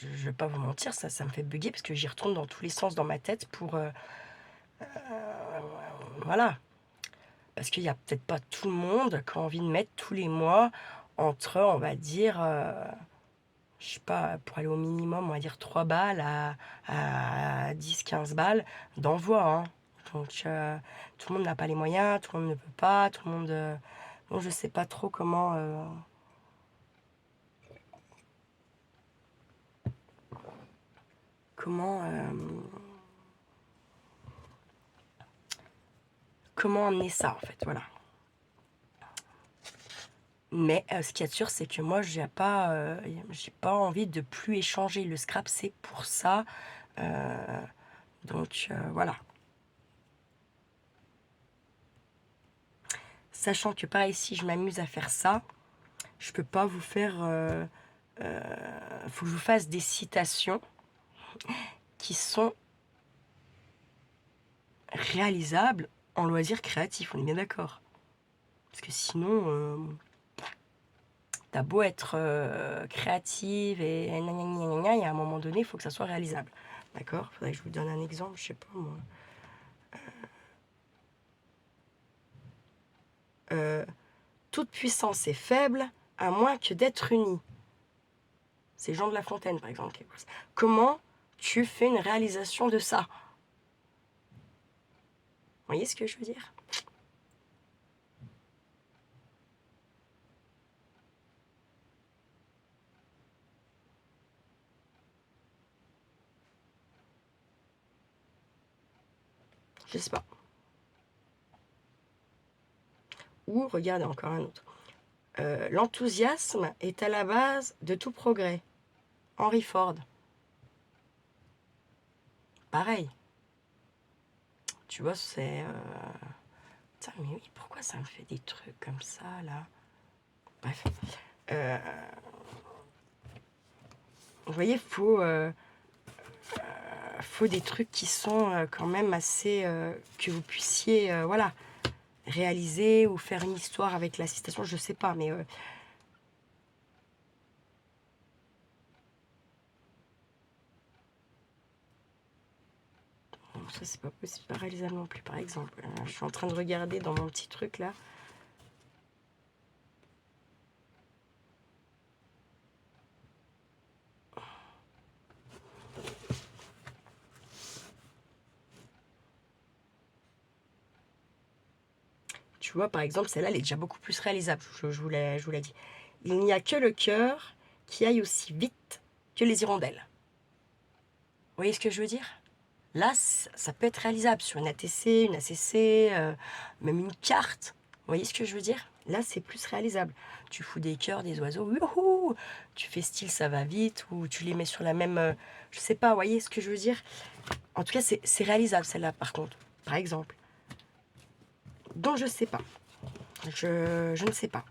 vais pas vous mentir, ça me fait bugger parce que j'y retourne dans tous les sens dans ma tête pour... voilà. Parce qu'il y a peut-être pas tout le monde qui a envie de mettre tous les mois entre, on va dire, je sais pas, pour aller au minimum, on va dire 3 balles à 10-15 balles d'envoi. Hein. Donc, tout le monde n'a pas les moyens, tout le monde ne peut pas, tout le monde... donc, je sais pas trop comment... comment... comment emmener ça, en fait, voilà. Mais ce qu'il y a de sûr, c'est que moi, j'ai pas envie de plus échanger. Le scrap, c'est pour ça. Donc, voilà. Sachant que pareil, si je m'amuse à faire ça, je peux pas vous faire... faut que je vous fasse des citations qui sont réalisables en loisir créatif, on est bien d'accord. Parce que sinon, t'as beau être créative et gna et à un moment donné, il faut que ça soit réalisable. D'accord? Faudrait que je vous donne un exemple, je sais pas moi. Toute puissance est faible à moins que d'être unie. C'est Jean de La Fontaine, par exemple. Comment tu fais une réalisation de ça? Vous voyez ce que je veux dire? Je sais pas. Ou, regardez, encore un autre. L'enthousiasme est à la base de tout progrès. Henry Ford. Pareil. Tu vois, c'est... Putain, mais oui, pourquoi ça me fait des trucs comme ça, là? Bref. Vous voyez, faut des trucs qui sont quand même assez... que vous puissiez, voilà, réaliser ou faire une histoire avec la citation, je sais pas, mais... ça, c'est pas possible, pas réalisable non plus, par exemple. Je suis en train de regarder dans mon petit truc, là. Tu vois, par exemple, celle-là, elle est déjà beaucoup plus réalisable, je vous l'ai dit. Il n'y a que le cœur qui aille aussi vite que les hirondelles. Vous voyez ce que je veux dire? Là, ça peut être réalisable sur une ATC, une ACC, même une carte. Vous voyez ce que je veux dire? Là, c'est plus réalisable. Tu fous des cœurs, des oiseaux, youhou, tu fais style ça va vite, ou tu les mets sur la même... je sais pas, vous voyez ce que je veux dire? En tout cas, c'est réalisable celle-là, par contre, par exemple. Donc, je sais pas. Je ne sais pas.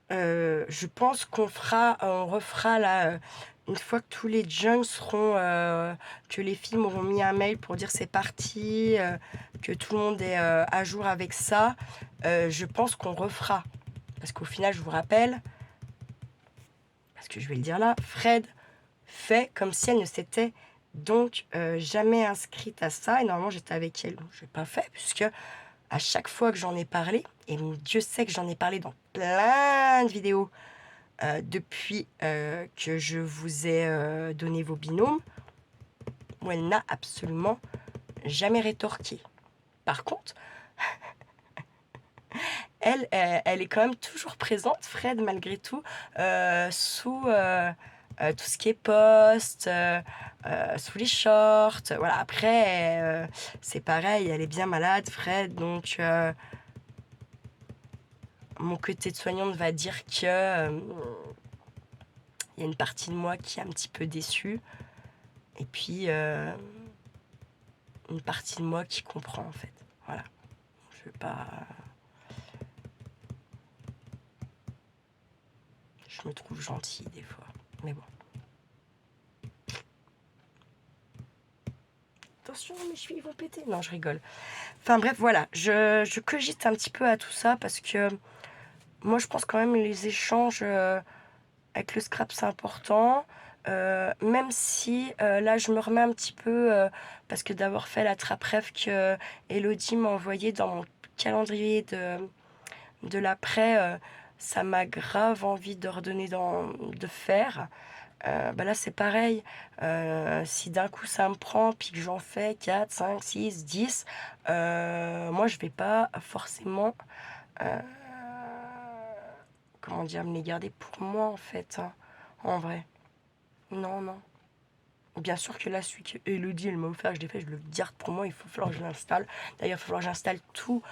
Je pense qu'on refera là, une fois que tous les jeunes seront, que les films auront mis un mail pour dire c'est parti, que tout le monde est à jour avec ça, je pense qu'on refera. Parce qu'au final, je vous rappelle, parce que je vais le dire là, Fred fait comme si elle ne s'était donc jamais inscrite à ça. Et normalement, j'étais avec elle. Je n'ai pas fait puisque à chaque fois que j'en ai parlé, et Dieu sait que j'en ai parlé dans plein de vidéos depuis que je vous ai donné vos binômes, où elle n'a absolument jamais rétorqué. Par contre, elle est quand même toujours présente, Fred, malgré tout, sous tout ce qui est post, sous les shorts. Voilà, après, c'est pareil, elle est bien malade, Fred, donc mon côté de soignante va dire que y a une partie de moi qui est un petit peu déçue, et puis une partie de moi qui comprend, en fait. Voilà, je veux pas... Je me trouve gentille des fois, mais bon. Attention, mes chevilles vont péter. Non, je rigole. Enfin bref, voilà, je cogite un petit peu à tout ça parce que moi, je pense quand même les échanges avec le scrap, c'est important. Même si là, je me remets un petit peu parce que d'avoir fait la trappe-rêve que Elodie m'a envoyé dans mon calendrier de l'après, ça m'a grave envie de redonner de faire. Bah là c'est pareil, si d'un coup ça me prend puis que j'en fais 4, 5, 6, 10, moi je vais pas forcément euh, comment dire, me les garder pour moi en fait, hein, en vrai. Non, non. Bien sûr que là, celui que Elodie elle m'a offert, je l'ai fait, je le garde pour moi, il faut falloir que je l'installe. D'ailleurs, il va falloir que j'installe tout,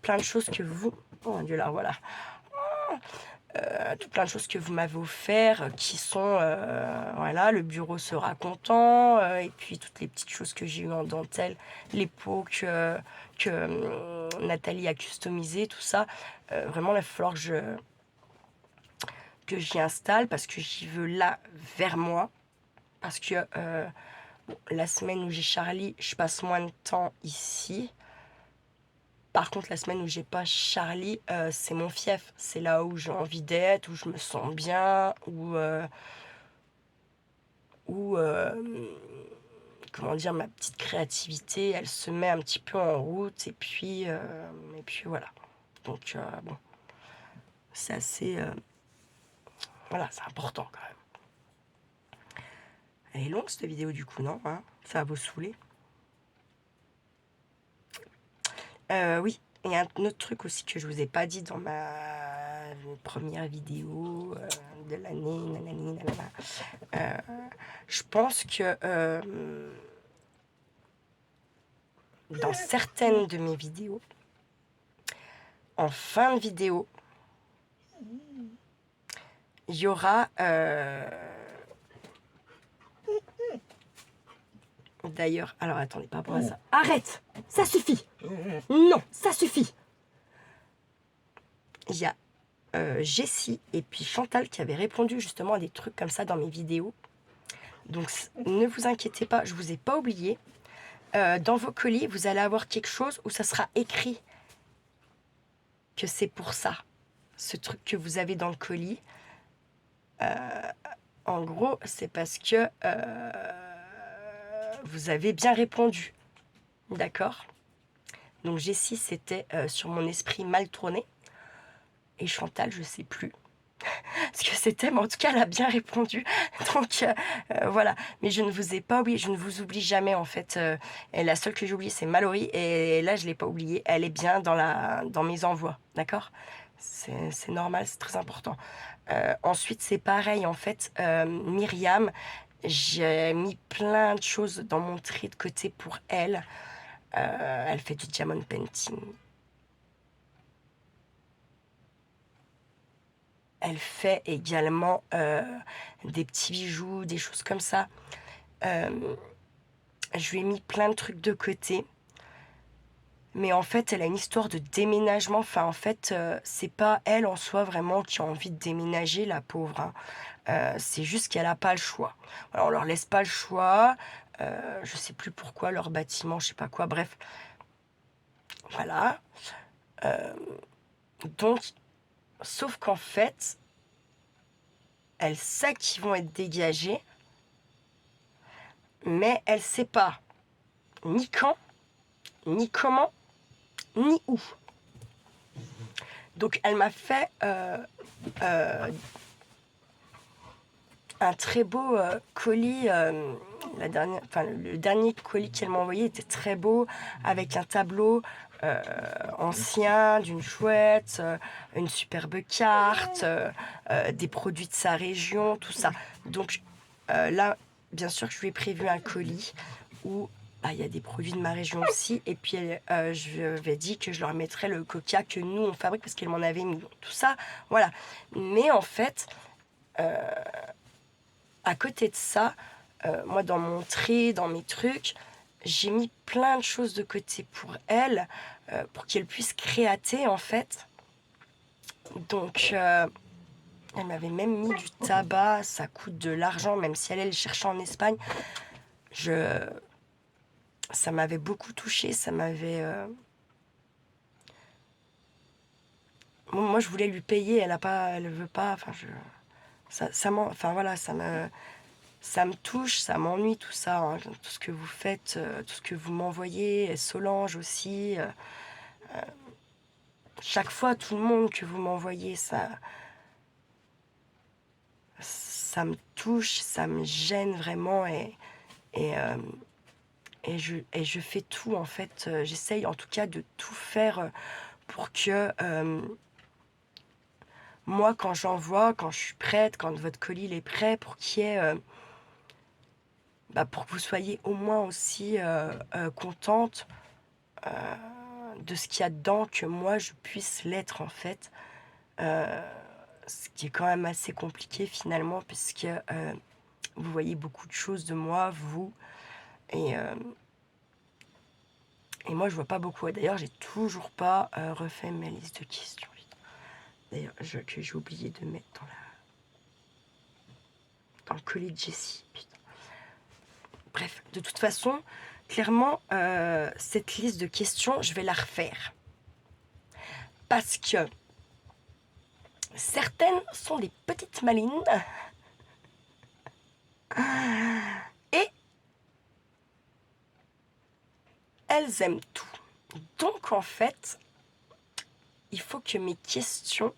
plein de choses que vous... Oh mon Dieu, là, voilà. Tout plein de choses que vous m'avez offert qui sont voilà, le bureau sera content, et puis toutes les petites choses que j'ai eues en dentelle, les pots que Nathalie a customisé, tout ça. Vraiment là il va falloir que j'y installe parce que j'y veux là vers moi, parce que bon, la semaine où j'ai Charlie je passe moins de temps ici. Par contre, la semaine où j'ai pas Charlie, c'est mon fief. C'est là où j'ai envie d'être, où je me sens bien, où comment dire, ma petite créativité, elle se met un petit peu en route. Et puis voilà. Donc bon, c'est assez, voilà, c'est important quand même. Elle est longue cette vidéo du coup, non, hein, ça va vous saouler. Oui, il y a un autre truc aussi que je vous ai pas dit dans ma première vidéo de l'année, nanani, nanana. Je pense que dans certaines de mes vidéos, en fin de vidéo, il y aura d'ailleurs, alors attendez, par rapport à ça, arrête, ça suffit, non, ça suffit. Il y a Jessie et puis Chantal qui avaient répondu justement à des trucs comme ça dans mes vidéos. Donc ne vous inquiétez pas, je vous ai pas oublié. Dans vos colis, vous allez avoir quelque chose où ça sera écrit que c'est pour ça. Ce truc que vous avez dans le colis, en gros, c'est parce que vous avez bien répondu. D'accord? Donc Jessie, c'était sur mon esprit mal tourné. Et Chantal, je sais plus ce que c'était, mais en tout cas, elle a bien répondu. Donc voilà. Mais je ne vous ai pas oublié, je ne vous oublie jamais en fait. Et la seule que j'ai oubliée, c'est Mallory. Et là, je ne l'ai pas oubliée. Elle est bien dans mes envois. D'accord? C'est normal, c'est très important. Ensuite, c'est pareil en fait. Myriam, j'ai mis plein de choses dans mon trait de côté pour elle. Elle fait du diamond painting. Elle fait également des petits bijoux, des choses comme ça. Je lui ai mis plein de trucs de côté. Mais en fait, elle a une histoire de déménagement. Enfin, en fait, c'est pas elle en soi vraiment qui a envie de déménager, la pauvre, hein. C'est juste qu'elle n'a pas le choix. Alors, on leur laisse pas le choix. Je sais plus pourquoi, leur bâtiment, je sais pas quoi. Bref, voilà. Donc, sauf qu'en fait, elle sait qu'ils vont être dégagés, mais elle sait pas ni quand, ni comment, ni où. Donc elle m'a fait un très beau colis. Le dernier colis qu'elle m'a envoyé était très beau, avec un tableau ancien d'une chouette, une superbe carte, des produits de sa région, tout ça. Donc là, bien sûr que je lui ai prévu un colis où il y a des produits de ma région aussi. Et puis je lui avais dit que je leur mettrais le coca que nous on fabrique parce qu'elle m'en avait mis. Tout ça, voilà. Mais en fait, à côté de ça, moi dans mon tri, dans mes trucs, j'ai mis plein de choses de côté pour elle, pour qu'elle puisse créater en fait. Donc elle m'avait même mis du tabac, ça coûte de l'argent, même si elle le cherchait en Espagne. Ça m'avait beaucoup touchée, ça m'avait... Moi je voulais lui payer, elle veut pas, enfin ça me touche, ça m'ennuie tout ça, hein, tout ce que vous faites, tout ce que vous m'envoyez, et Solange aussi. Chaque fois, tout le monde que vous m'envoyez, ça me touche, ça me gêne vraiment et, je fais tout en fait. J'essaye en tout cas de tout faire pour que moi, quand j'envoie, quand je suis prête, quand votre colis il est prêt, pour qu'il y ait... pour que vous soyez au moins aussi contente de ce qu'il y a dedans, que moi je puisse l'être en fait. Ce qui est quand même assez compliqué finalement, puisque vous voyez beaucoup de choses de moi, vous, et moi je vois pas beaucoup. D'ailleurs, j'ai toujours pas refait ma liste de questions. D'ailleurs, que j'ai oublié de mettre dans le colis de Jessie. Putain. Bref, de toute façon, clairement, cette liste de questions, je vais la refaire. Parce que certaines sont des petites malines. Et elles aiment tout. Donc, en fait, il faut que mes questions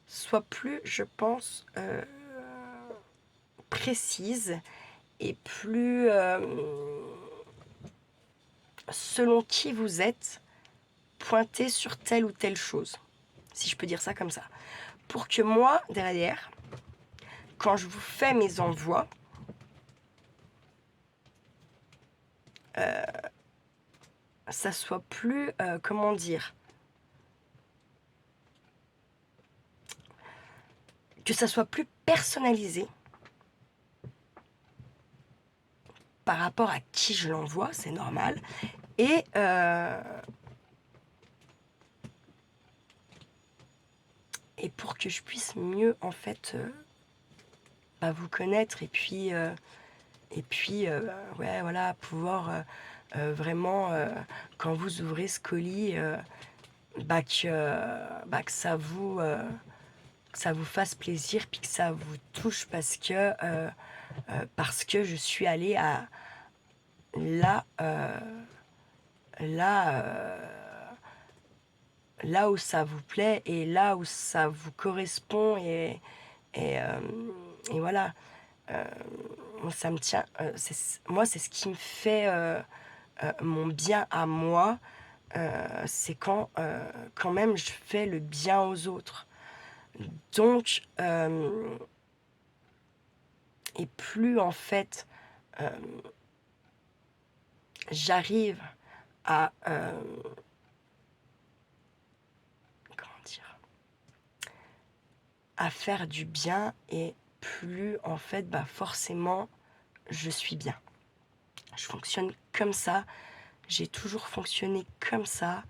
soient plus, je pense, précises et plus selon qui vous êtes, pointées sur telle ou telle chose. Si je peux dire ça comme ça. Pour que moi, derrière, quand je vous fais mes envois, ça soit plus, comment dire, que ça soit plus personnalisé par rapport à qui je l'envoie, c'est normal, et pour que je puisse mieux en fait vous connaître et puis ouais voilà, pouvoir vraiment quand vous ouvrez ce colis que ça vous fasse plaisir puis que ça vous touche parce que je suis allée à là où ça vous plaît et là où ça vous correspond et voilà. Moi, ça me tient. C'est ce qui me fait mon bien à moi. C'est quand même je fais le bien aux autres. Donc, et plus en fait j'arrive à comment dire, à faire du bien, et plus en fait forcément je suis bien. Je fonctionne comme ça, j'ai toujours fonctionné comme ça,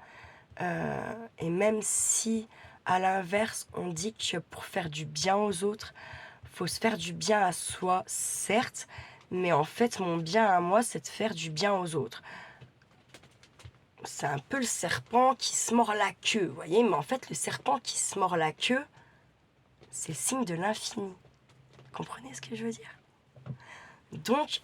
et même si à l'inverse on dit que pour faire du bien aux autres faut se faire du bien à soi, certes, mais en fait mon bien à moi c'est de faire du bien aux autres. C'est un peu le serpent qui se mord la queue, vous voyez, mais en fait le serpent qui se mord la queue, c'est le signe de l'infini. Vous comprenez ce que je veux dire? Donc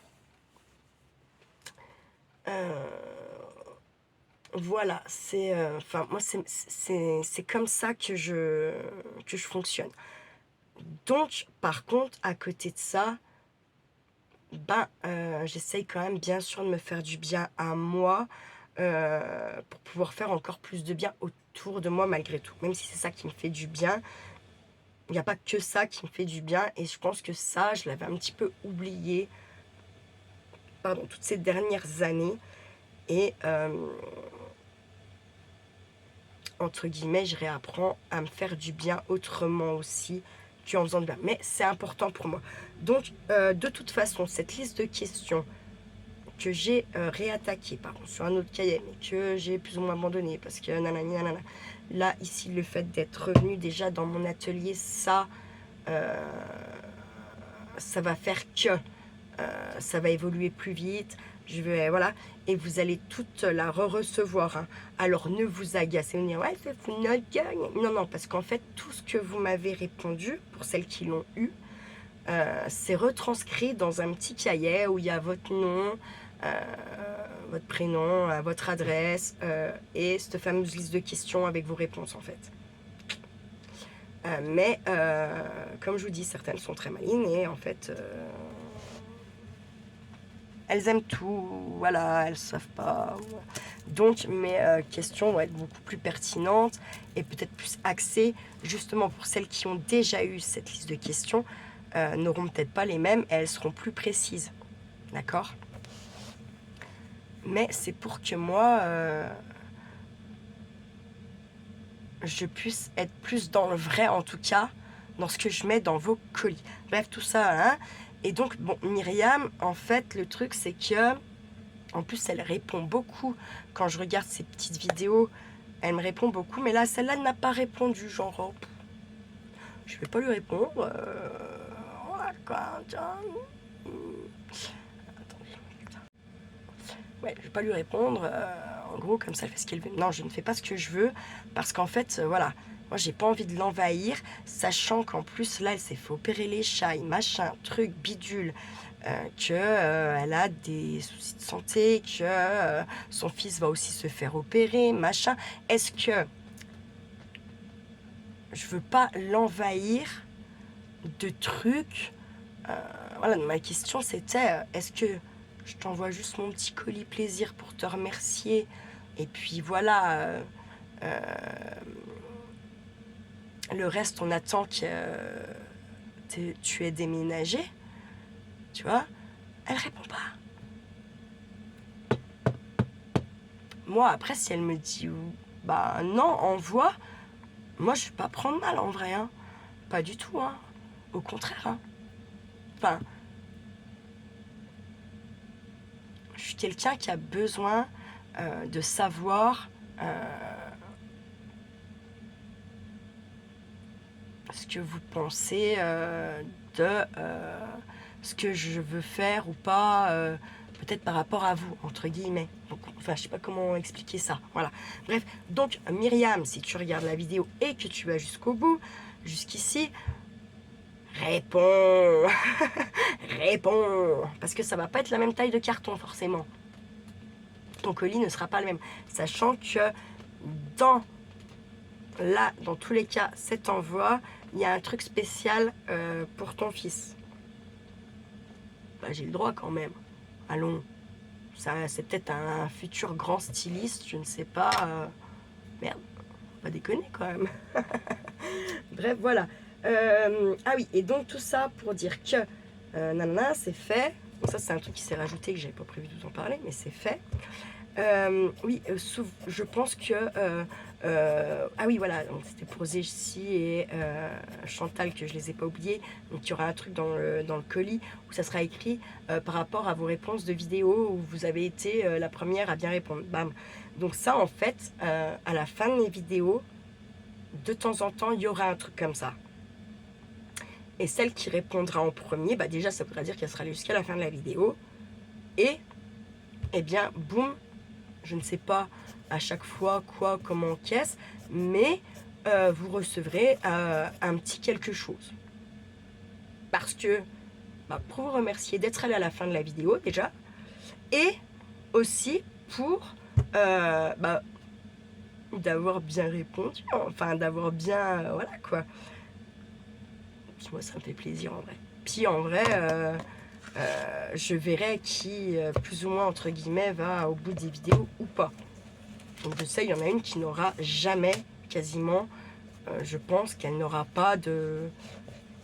Voilà, c'est enfin moi c'est comme ça que je fonctionne. Donc par contre, à côté de ça, ben, j'essaye quand même bien sûr de me faire du bien à moi, pour pouvoir faire encore plus de bien autour de moi malgré tout. Même si c'est ça qui me fait du bien, il n'y a pas que ça qui me fait du bien et je pense que ça, je l'avais un petit peu oublié, pardon, toutes ces dernières années et entre guillemets, je réapprends à me faire du bien autrement aussi qu'en faisant du bien. Mais c'est important pour moi. Donc, de toute façon, cette liste de questions que j'ai réattaquée, par contre, sur un autre cahier, mais que j'ai plus ou moins abandonné parce que nanani nanana. Là, ici, le fait d'être revenu déjà dans mon atelier, ça va faire que ça va évoluer plus vite. Je vais, voilà, et vous allez toute la recevoir. Hein. Alors ne vous agacez, vous dire ouais, c'est fou notre gueule. Non, non, parce qu'en fait, tout ce que vous m'avez répondu, pour celles qui l'ont eu, c'est retranscrit dans un petit cahier où il y a votre nom, votre prénom, votre adresse et cette fameuse liste de questions avec vos réponses en fait. Mais comme je vous dis, certaines sont très malines et en fait elles aiment tout, voilà, elles savent pas. Donc mes questions vont être beaucoup plus pertinentes et peut-être plus axées justement pour celles qui ont déjà eu cette liste de questions, n'auront peut-être pas les mêmes et elles seront plus précises. D'accord? Mais c'est pour que moi, je puisse être plus dans le vrai en tout cas, dans ce que je mets dans vos colis. Bref, tout ça, hein. Et donc, bon, Myriam, en fait, le truc, c'est que, en plus, elle répond beaucoup. Quand je regarde ses petites vidéos, elle me répond beaucoup. Mais là, celle-là n'a pas répondu. Genre, oh, je vais pas lui répondre. Ouais, je vais pas lui répondre. En gros, comme ça, elle fait ce qu'elle veut. Non, je ne fais pas ce que je veux. Parce qu'en fait, voilà. Moi, j'ai pas envie de l'envahir. Sachant qu'en plus, là, elle s'est fait opérer l'échaille, machin, truc, bidule. Elle a des soucis de santé, que son fils va aussi se faire opérer, machin. Est-ce que je veux pas l'envahir de trucs voilà, ma question c'était est-ce que je t'envoie juste mon petit colis plaisir pour te remercier et puis voilà le reste on attend que tu aies déménagé, tu vois? Elle répond pas. Moi, après, si elle me dit bah non, envoie, moi je vais pas prendre mal en vrai, hein. Pas du tout, hein. Au contraire, hein. Enfin, je suis quelqu'un qui a besoin de savoir ce que vous pensez de ce que je veux faire ou pas, peut-être par rapport à vous, entre guillemets. Donc, enfin, je sais pas comment expliquer ça. Voilà. Bref, donc Myriam, si tu regardes la vidéo et que tu vas jusqu'au bout, jusqu'ici, réponds. Réponds. Parce que ça va pas être la même taille de carton, forcément. Ton colis ne sera pas le même. Sachant que dans tous les cas, cet envoi, il y a un truc spécial pour ton fils. Bah, j'ai le droit quand même. Allons. Ça, c'est peut-être un futur grand styliste, je ne sais pas. Merde, pas déconner quand même. Bref, voilà. Ah oui, et donc tout ça pour dire que nanana, c'est fait. Bon, ça, c'est un truc qui s'est rajouté que j'avais pas prévu de vous en parler, mais c'est fait. Oui, je pense que ah oui, voilà, c'était pour Zéchi et Chantal que je les ai pas oubliés. Donc il y aura un truc dans le colis où ça sera écrit par rapport à vos réponses de vidéo où vous avez été la première à bien répondre. Bam. Donc ça, en fait, à la fin de mes vidéos, de temps en temps, il y aura un truc comme ça. Et celle qui répondra en premier, bah déjà, ça voudra dire qu'elle sera allée jusqu'à la fin de la vidéo. Et, eh bien, boum, je ne sais pas à chaque fois quoi, comment, qu'est-ce, mais vous recevrez un petit quelque chose. Parce que, bah, pour vous remercier d'être allé à la fin de la vidéo déjà, et aussi pour bah, d'avoir bien répondu, enfin d'avoir bien, voilà quoi. Puis moi ça me fait plaisir en vrai. Puis en vrai, je verrai qui, plus ou moins entre guillemets, va au bout des vidéos ou pas. Donc de ça, il y en a une qui n'aura jamais, quasiment, je pense qu'elle n'aura pas de...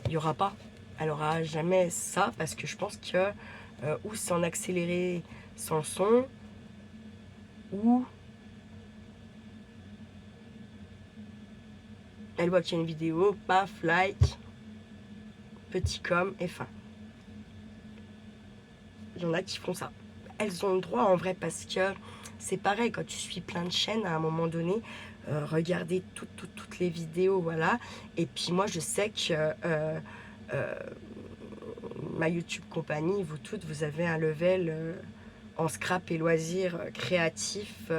Il n'y aura pas. Elle n'aura jamais ça parce que je pense que ou c'est en accéléré sans son, ou elle voit qu'il y a une vidéo, paf, like, petit com et fin. Il y en a qui font ça. Elles ont le droit en vrai parce que c'est pareil quand tu suis plein de chaînes à un moment donné, regarder toutes les vidéos, voilà. Et puis moi je sais que ma YouTube compagnie, vous toutes, vous avez un level en scrap et loisirs créatifs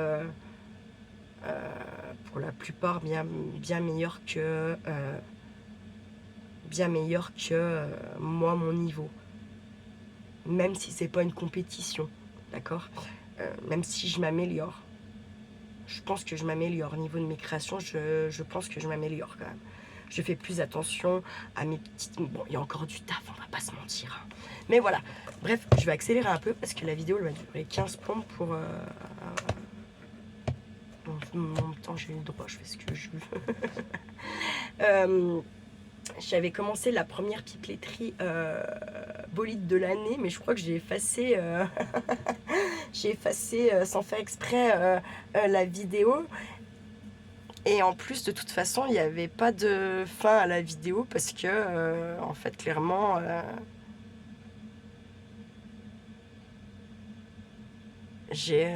pour la plupart bien meilleur que moi, mon niveau. Même si c'est pas une compétition, d'accord, même si je m'améliore. Je pense que je m'améliore. Au niveau de mes créations, je pense que je m'améliore quand même. Je fais plus attention à mes petites... Bon, il y a encore du taf, on va pas se mentir. Hein. Mais voilà. Bref, je vais accélérer un peu parce que la vidéo elle va durer 15 pompes pour... En même temps, j'ai le droit, je fais ce que je veux. J'avais commencé la première pipeleterie bolide de l'année, mais je crois que j'ai effacé, j'ai effacé sans faire exprès la vidéo. Et en plus, de toute façon, il n'y avait pas de fin à la vidéo parce que, en fait, clairement, j'ai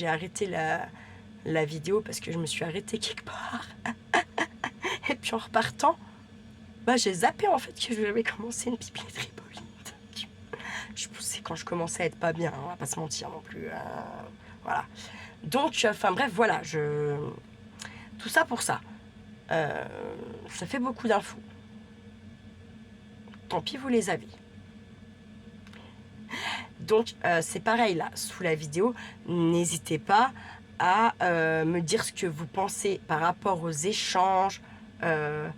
arrêté la vidéo parce que je me suis arrêtée quelque part. Et puis en repartant, bah, j'ai zappé en fait que j'avais commencé une pipeleterie bolide. Je poussais quand je commençais à être pas bien, hein, on va pas se mentir non plus. Voilà. Donc, enfin bref, voilà, tout ça pour ça. Ça fait beaucoup d'infos. Tant pis, vous les avez. Donc, c'est pareil là, sous la vidéo, n'hésitez pas à me dire ce que vous pensez par rapport aux échanges, le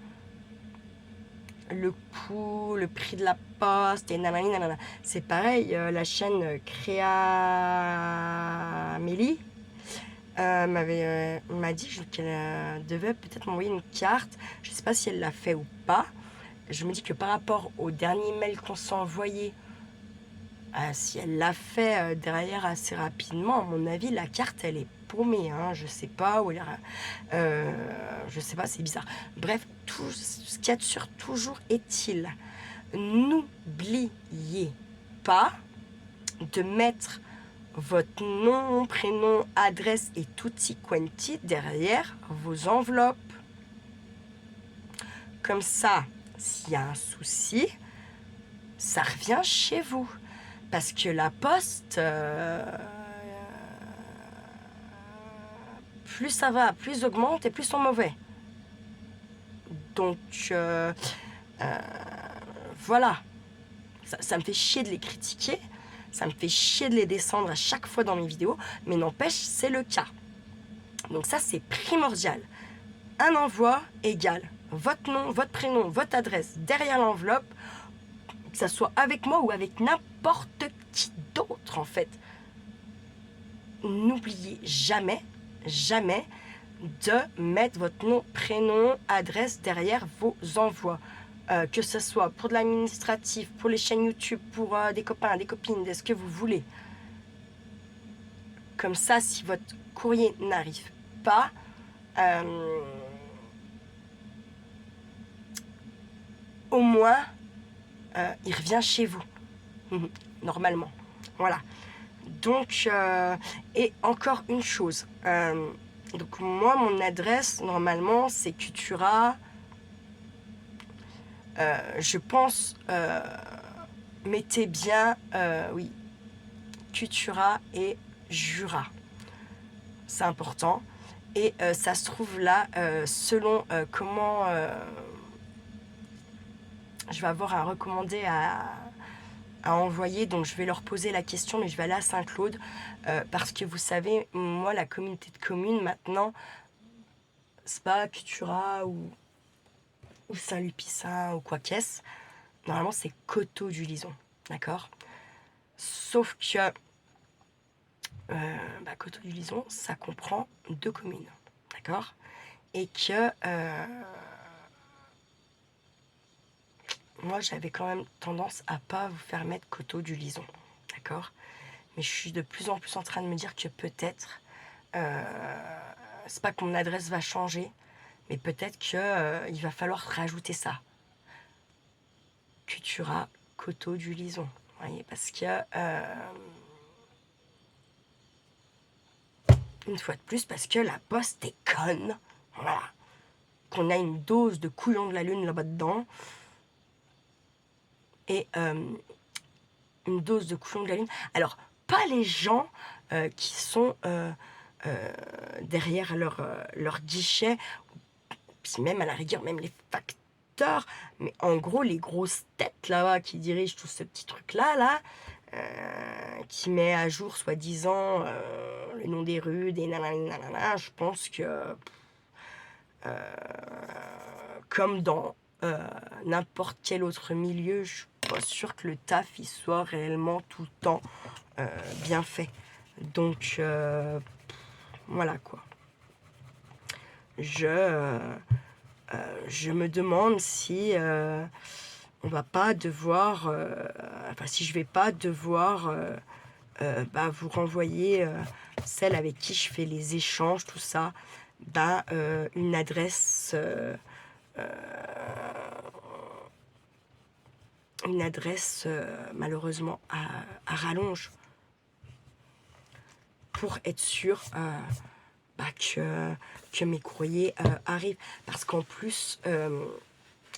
coût, le prix de la poste, et nanani, nanana. C'est pareil, la chaîne Créamélie m'a dit qu'elle devait peut-être m'envoyer une carte. Je ne sais pas si elle l'a fait ou pas. Je me dis que par rapport au dernier mail qu'on s'est envoyé, si elle l'a fait derrière assez rapidement, à mon avis, la carte, elle est paumée. Hein, je sais pas où elle je sais pas, c'est bizarre. Bref, tout ce qu'il y a de sûr, toujours est-il, n'oubliez pas de mettre votre nom, prénom, adresse et tutti quanti derrière vos enveloppes. Comme ça, s'il y a un souci, ça revient chez vous. Parce que la poste, plus ça va, plus augmente et plus sont mauvais. Donc, voilà. Ça me fait chier de les critiquer. Ça me fait chier de les descendre à chaque fois dans mes vidéos. Mais n'empêche, c'est le cas. Donc ça, c'est primordial. Un envoi égale votre nom, votre prénom, votre adresse derrière l'enveloppe, que ça soit avec moi ou avec n'importe qui d'autre en fait. N'oubliez jamais, jamais de mettre votre nom, prénom, adresse derrière vos envois. Que ce soit pour de l'administratif, pour les chaînes YouTube, pour des copains, des copines, de ce que vous voulez. Comme ça, si votre courrier n'arrive pas, au moins, il revient chez vous, normalement. Voilà. Donc, et encore une chose. Donc, moi, mon adresse, normalement, c'est Kutura. Je pense, mettez bien, oui, Kutura et Jura. C'est important. Et ça se trouve là, selon comment... je vais avoir un recommandé à envoyer. Donc je vais leur poser la question, mais je vais aller à Saint-Claude. Parce que vous savez, moi, la communauté de communes, maintenant, c'est pas Cultura ou Saint-Lupicin ou quoi qu'est-ce. Normalement, c'est Coteau du Lison. D'accord? Sauf que Coteau du Lison, ça comprend 2 communes. D'accord? Et que moi, j'avais quand même tendance à pas vous faire mettre Coteau du Lison. D'accord? Mais je suis de plus en plus en train de me dire que peut-être, c'est pas que mon adresse va changer, mais peut-être que il va falloir rajouter ça. Cultura, Coteau du Lison. Vous voyez, parce que une fois de plus, parce que la poste est conne. Voilà. Qu'on a une dose de couillon de la lune là-bas dedans. Et une dose de couillon de la lune. Alors, pas les gens qui sont derrière leur guichet, puis même à la rigueur, même les facteurs, mais en gros, les grosses têtes là-bas qui dirigent tout ce petit truc-là, qui met à jour, soi-disant, le nom des rues, des nanana, je pense que, comme dans n'importe quel autre milieu, je suis pas sûre que le taf il soit réellement tout le temps bien fait. Donc, voilà quoi. Je me demande si on va pas devoir, si je vais pas devoir vous renvoyer celle avec qui je fais les échanges, tout ça, une adresse malheureusement à rallonge pour être sûr que mes courriers arrivent. Parce qu'en plus,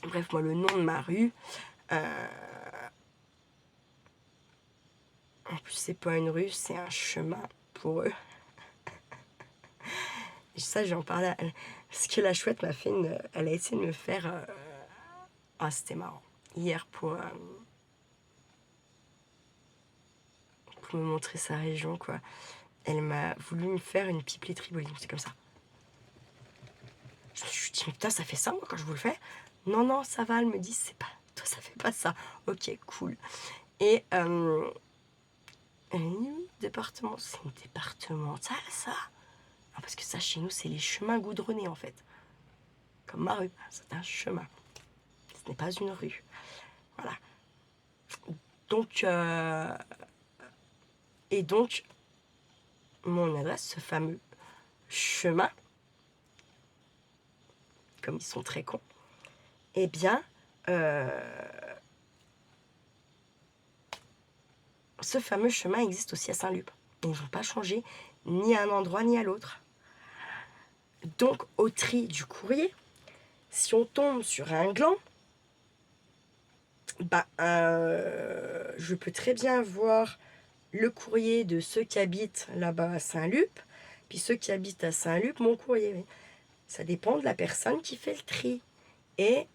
bref, moi, le nom de ma rue, en plus, c'est pas une rue, c'est un chemin pour eux. Et ça, j'en parlais. Parce que la chouette m'a fait elle a essayé de me faire. C'était marrant. Hier, pour me montrer sa région, quoi. Elle m'a voulu me faire une pipelerie bowling. C'est comme ça. Je me suis dit, putain, ça fait ça, moi, quand je vous le fais. Non, non, ça va. Elle me dit, c'est pas. Toi, ça fait pas ça. Ok, cool. Et. Département, c'est une départementale, ça? Non, parce que ça, chez nous, c'est les chemins goudronnés, en fait. Comme ma rue, c'est un chemin. Ce n'est pas une rue. Voilà. Donc, et donc, mon adresse, ce fameux chemin, comme ils sont très cons, eh bien, ce fameux chemin existe aussi à Saint-Lup. Ils n'ont pas changé ni à un endroit ni à l'autre. Donc, au tri du courrier, si on tombe sur un gland, je peux très bien voir le courrier de ceux qui habitent là-bas à Saint-Lup, puis ceux qui habitent à Saint-Lup, mon courrier. Oui. Ça dépend de la personne qui fait le tri. Et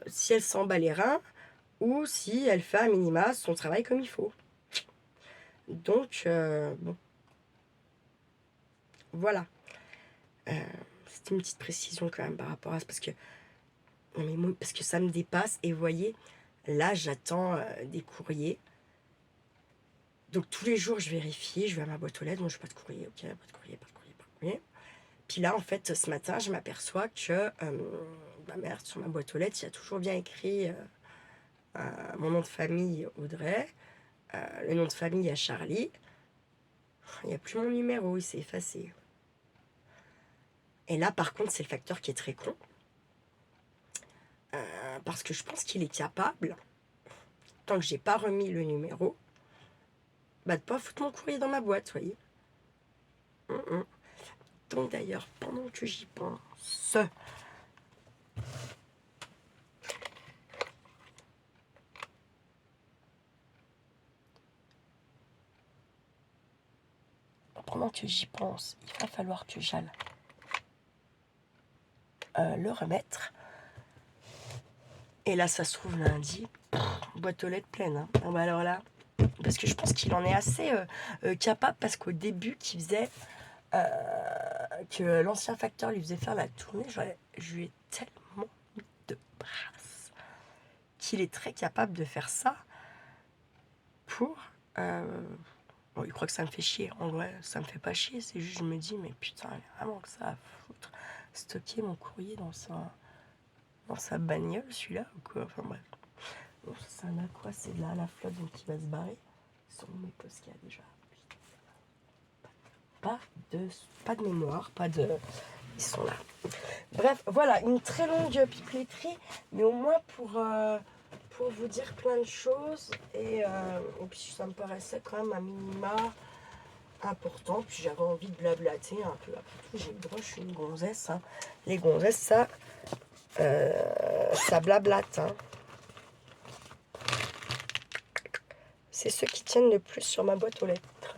si elle s'en bat les reins, ou si elle fait à minima son travail comme il faut. Donc, bon. Voilà. C'était une petite précision quand même par rapport à ça, parce que ça me dépasse. Et vous voyez, là, j'attends des courriers. Donc, tous les jours, je vérifie, je vais à ma boîte aux lettres, moi, je n'ai pas de courrier, ok, pas de courrier, pas de courrier, pas de courrier. Puis là, en fait, ce matin, je m'aperçois que, merde, sur ma boîte aux lettres, il y a toujours bien écrit mon nom de famille, Audrey, le nom de famille à Charlie. Il n'y a plus mon numéro, il s'est effacé. Et là, par contre, c'est le facteur qui est très con. Parce que je pense qu'il est capable, tant que j'ai pas remis le numéro, de pas foutre mon courrier dans ma boîte, vous voyez. Donc d'ailleurs, pendant que j'y pense, il va falloir que j'aille le remettre. Et là, ça se trouve lundi, boîte aux lettres pleine. Hein. Ah bah alors là, parce que je pense qu'il en est assez capable, parce qu'au début, qu'il faisait, que l'ancien facteur lui faisait faire la tournée, je lui ai tellement mis de brasse qu'il est très capable de faire ça pour... bon, il croit que ça me fait chier. En vrai, ça me fait pas chier, c'est juste, je me dis, mais putain, il y a vraiment que ça à foutre. Stocker mon courrier dans sa bagnole, celui-là, ou quoi. Enfin bref. Bon, c'est un aqua, c'est de la flotte, donc il va se barrer. Sur mes postes qu'il y a déjà. Pas de mémoire, pas de... Ils sont là. Bref, voilà, une très longue pipeleterie, mais au moins pour vous dire plein de choses. Et puis ça me paraissait quand même un minima important. Puis j'avais envie de blablater un peu. Après tout, j'ai le droit, je suis une gonzesse. Hein. Les gonzesses, ça blablate. Hein. C'est ceux qui tiennent le plus sur ma boîte aux lettres.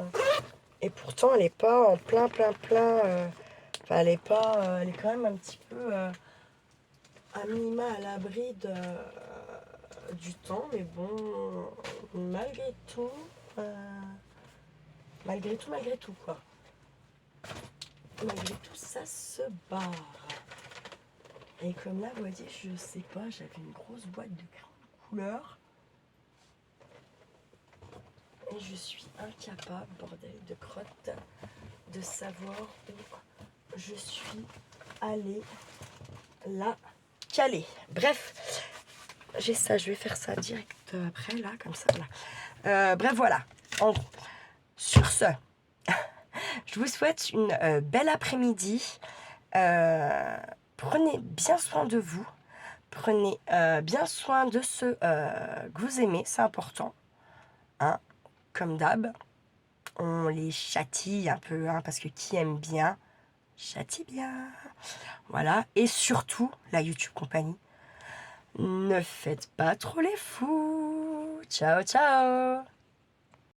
Et pourtant, elle n'est pas en plein. Enfin, elle est pas... elle est quand même un petit peu... à minima à l'abri du temps. Mais bon, malgré tout, quoi. Malgré tout, ça se barre. Et comme là, vous voyez, je sais pas, j'avais une grosse boîte de couleurs. Et je suis incapable, bordel de crotte, de savoir où je suis allée la caler. Bref, j'ai ça, je vais faire ça direct après, là, comme ça, là. Bref, voilà. En gros, sur ce, je vous souhaite une belle après-midi. Prenez bien soin de vous. Prenez bien soin de ceux que vous aimez, c'est important. Hein, comme d'hab, on les châtie un peu, hein, parce que qui aime bien, châtie bien. Voilà, et surtout, la YouTube compagnie, ne faites pas trop les fous. Ciao, ciao.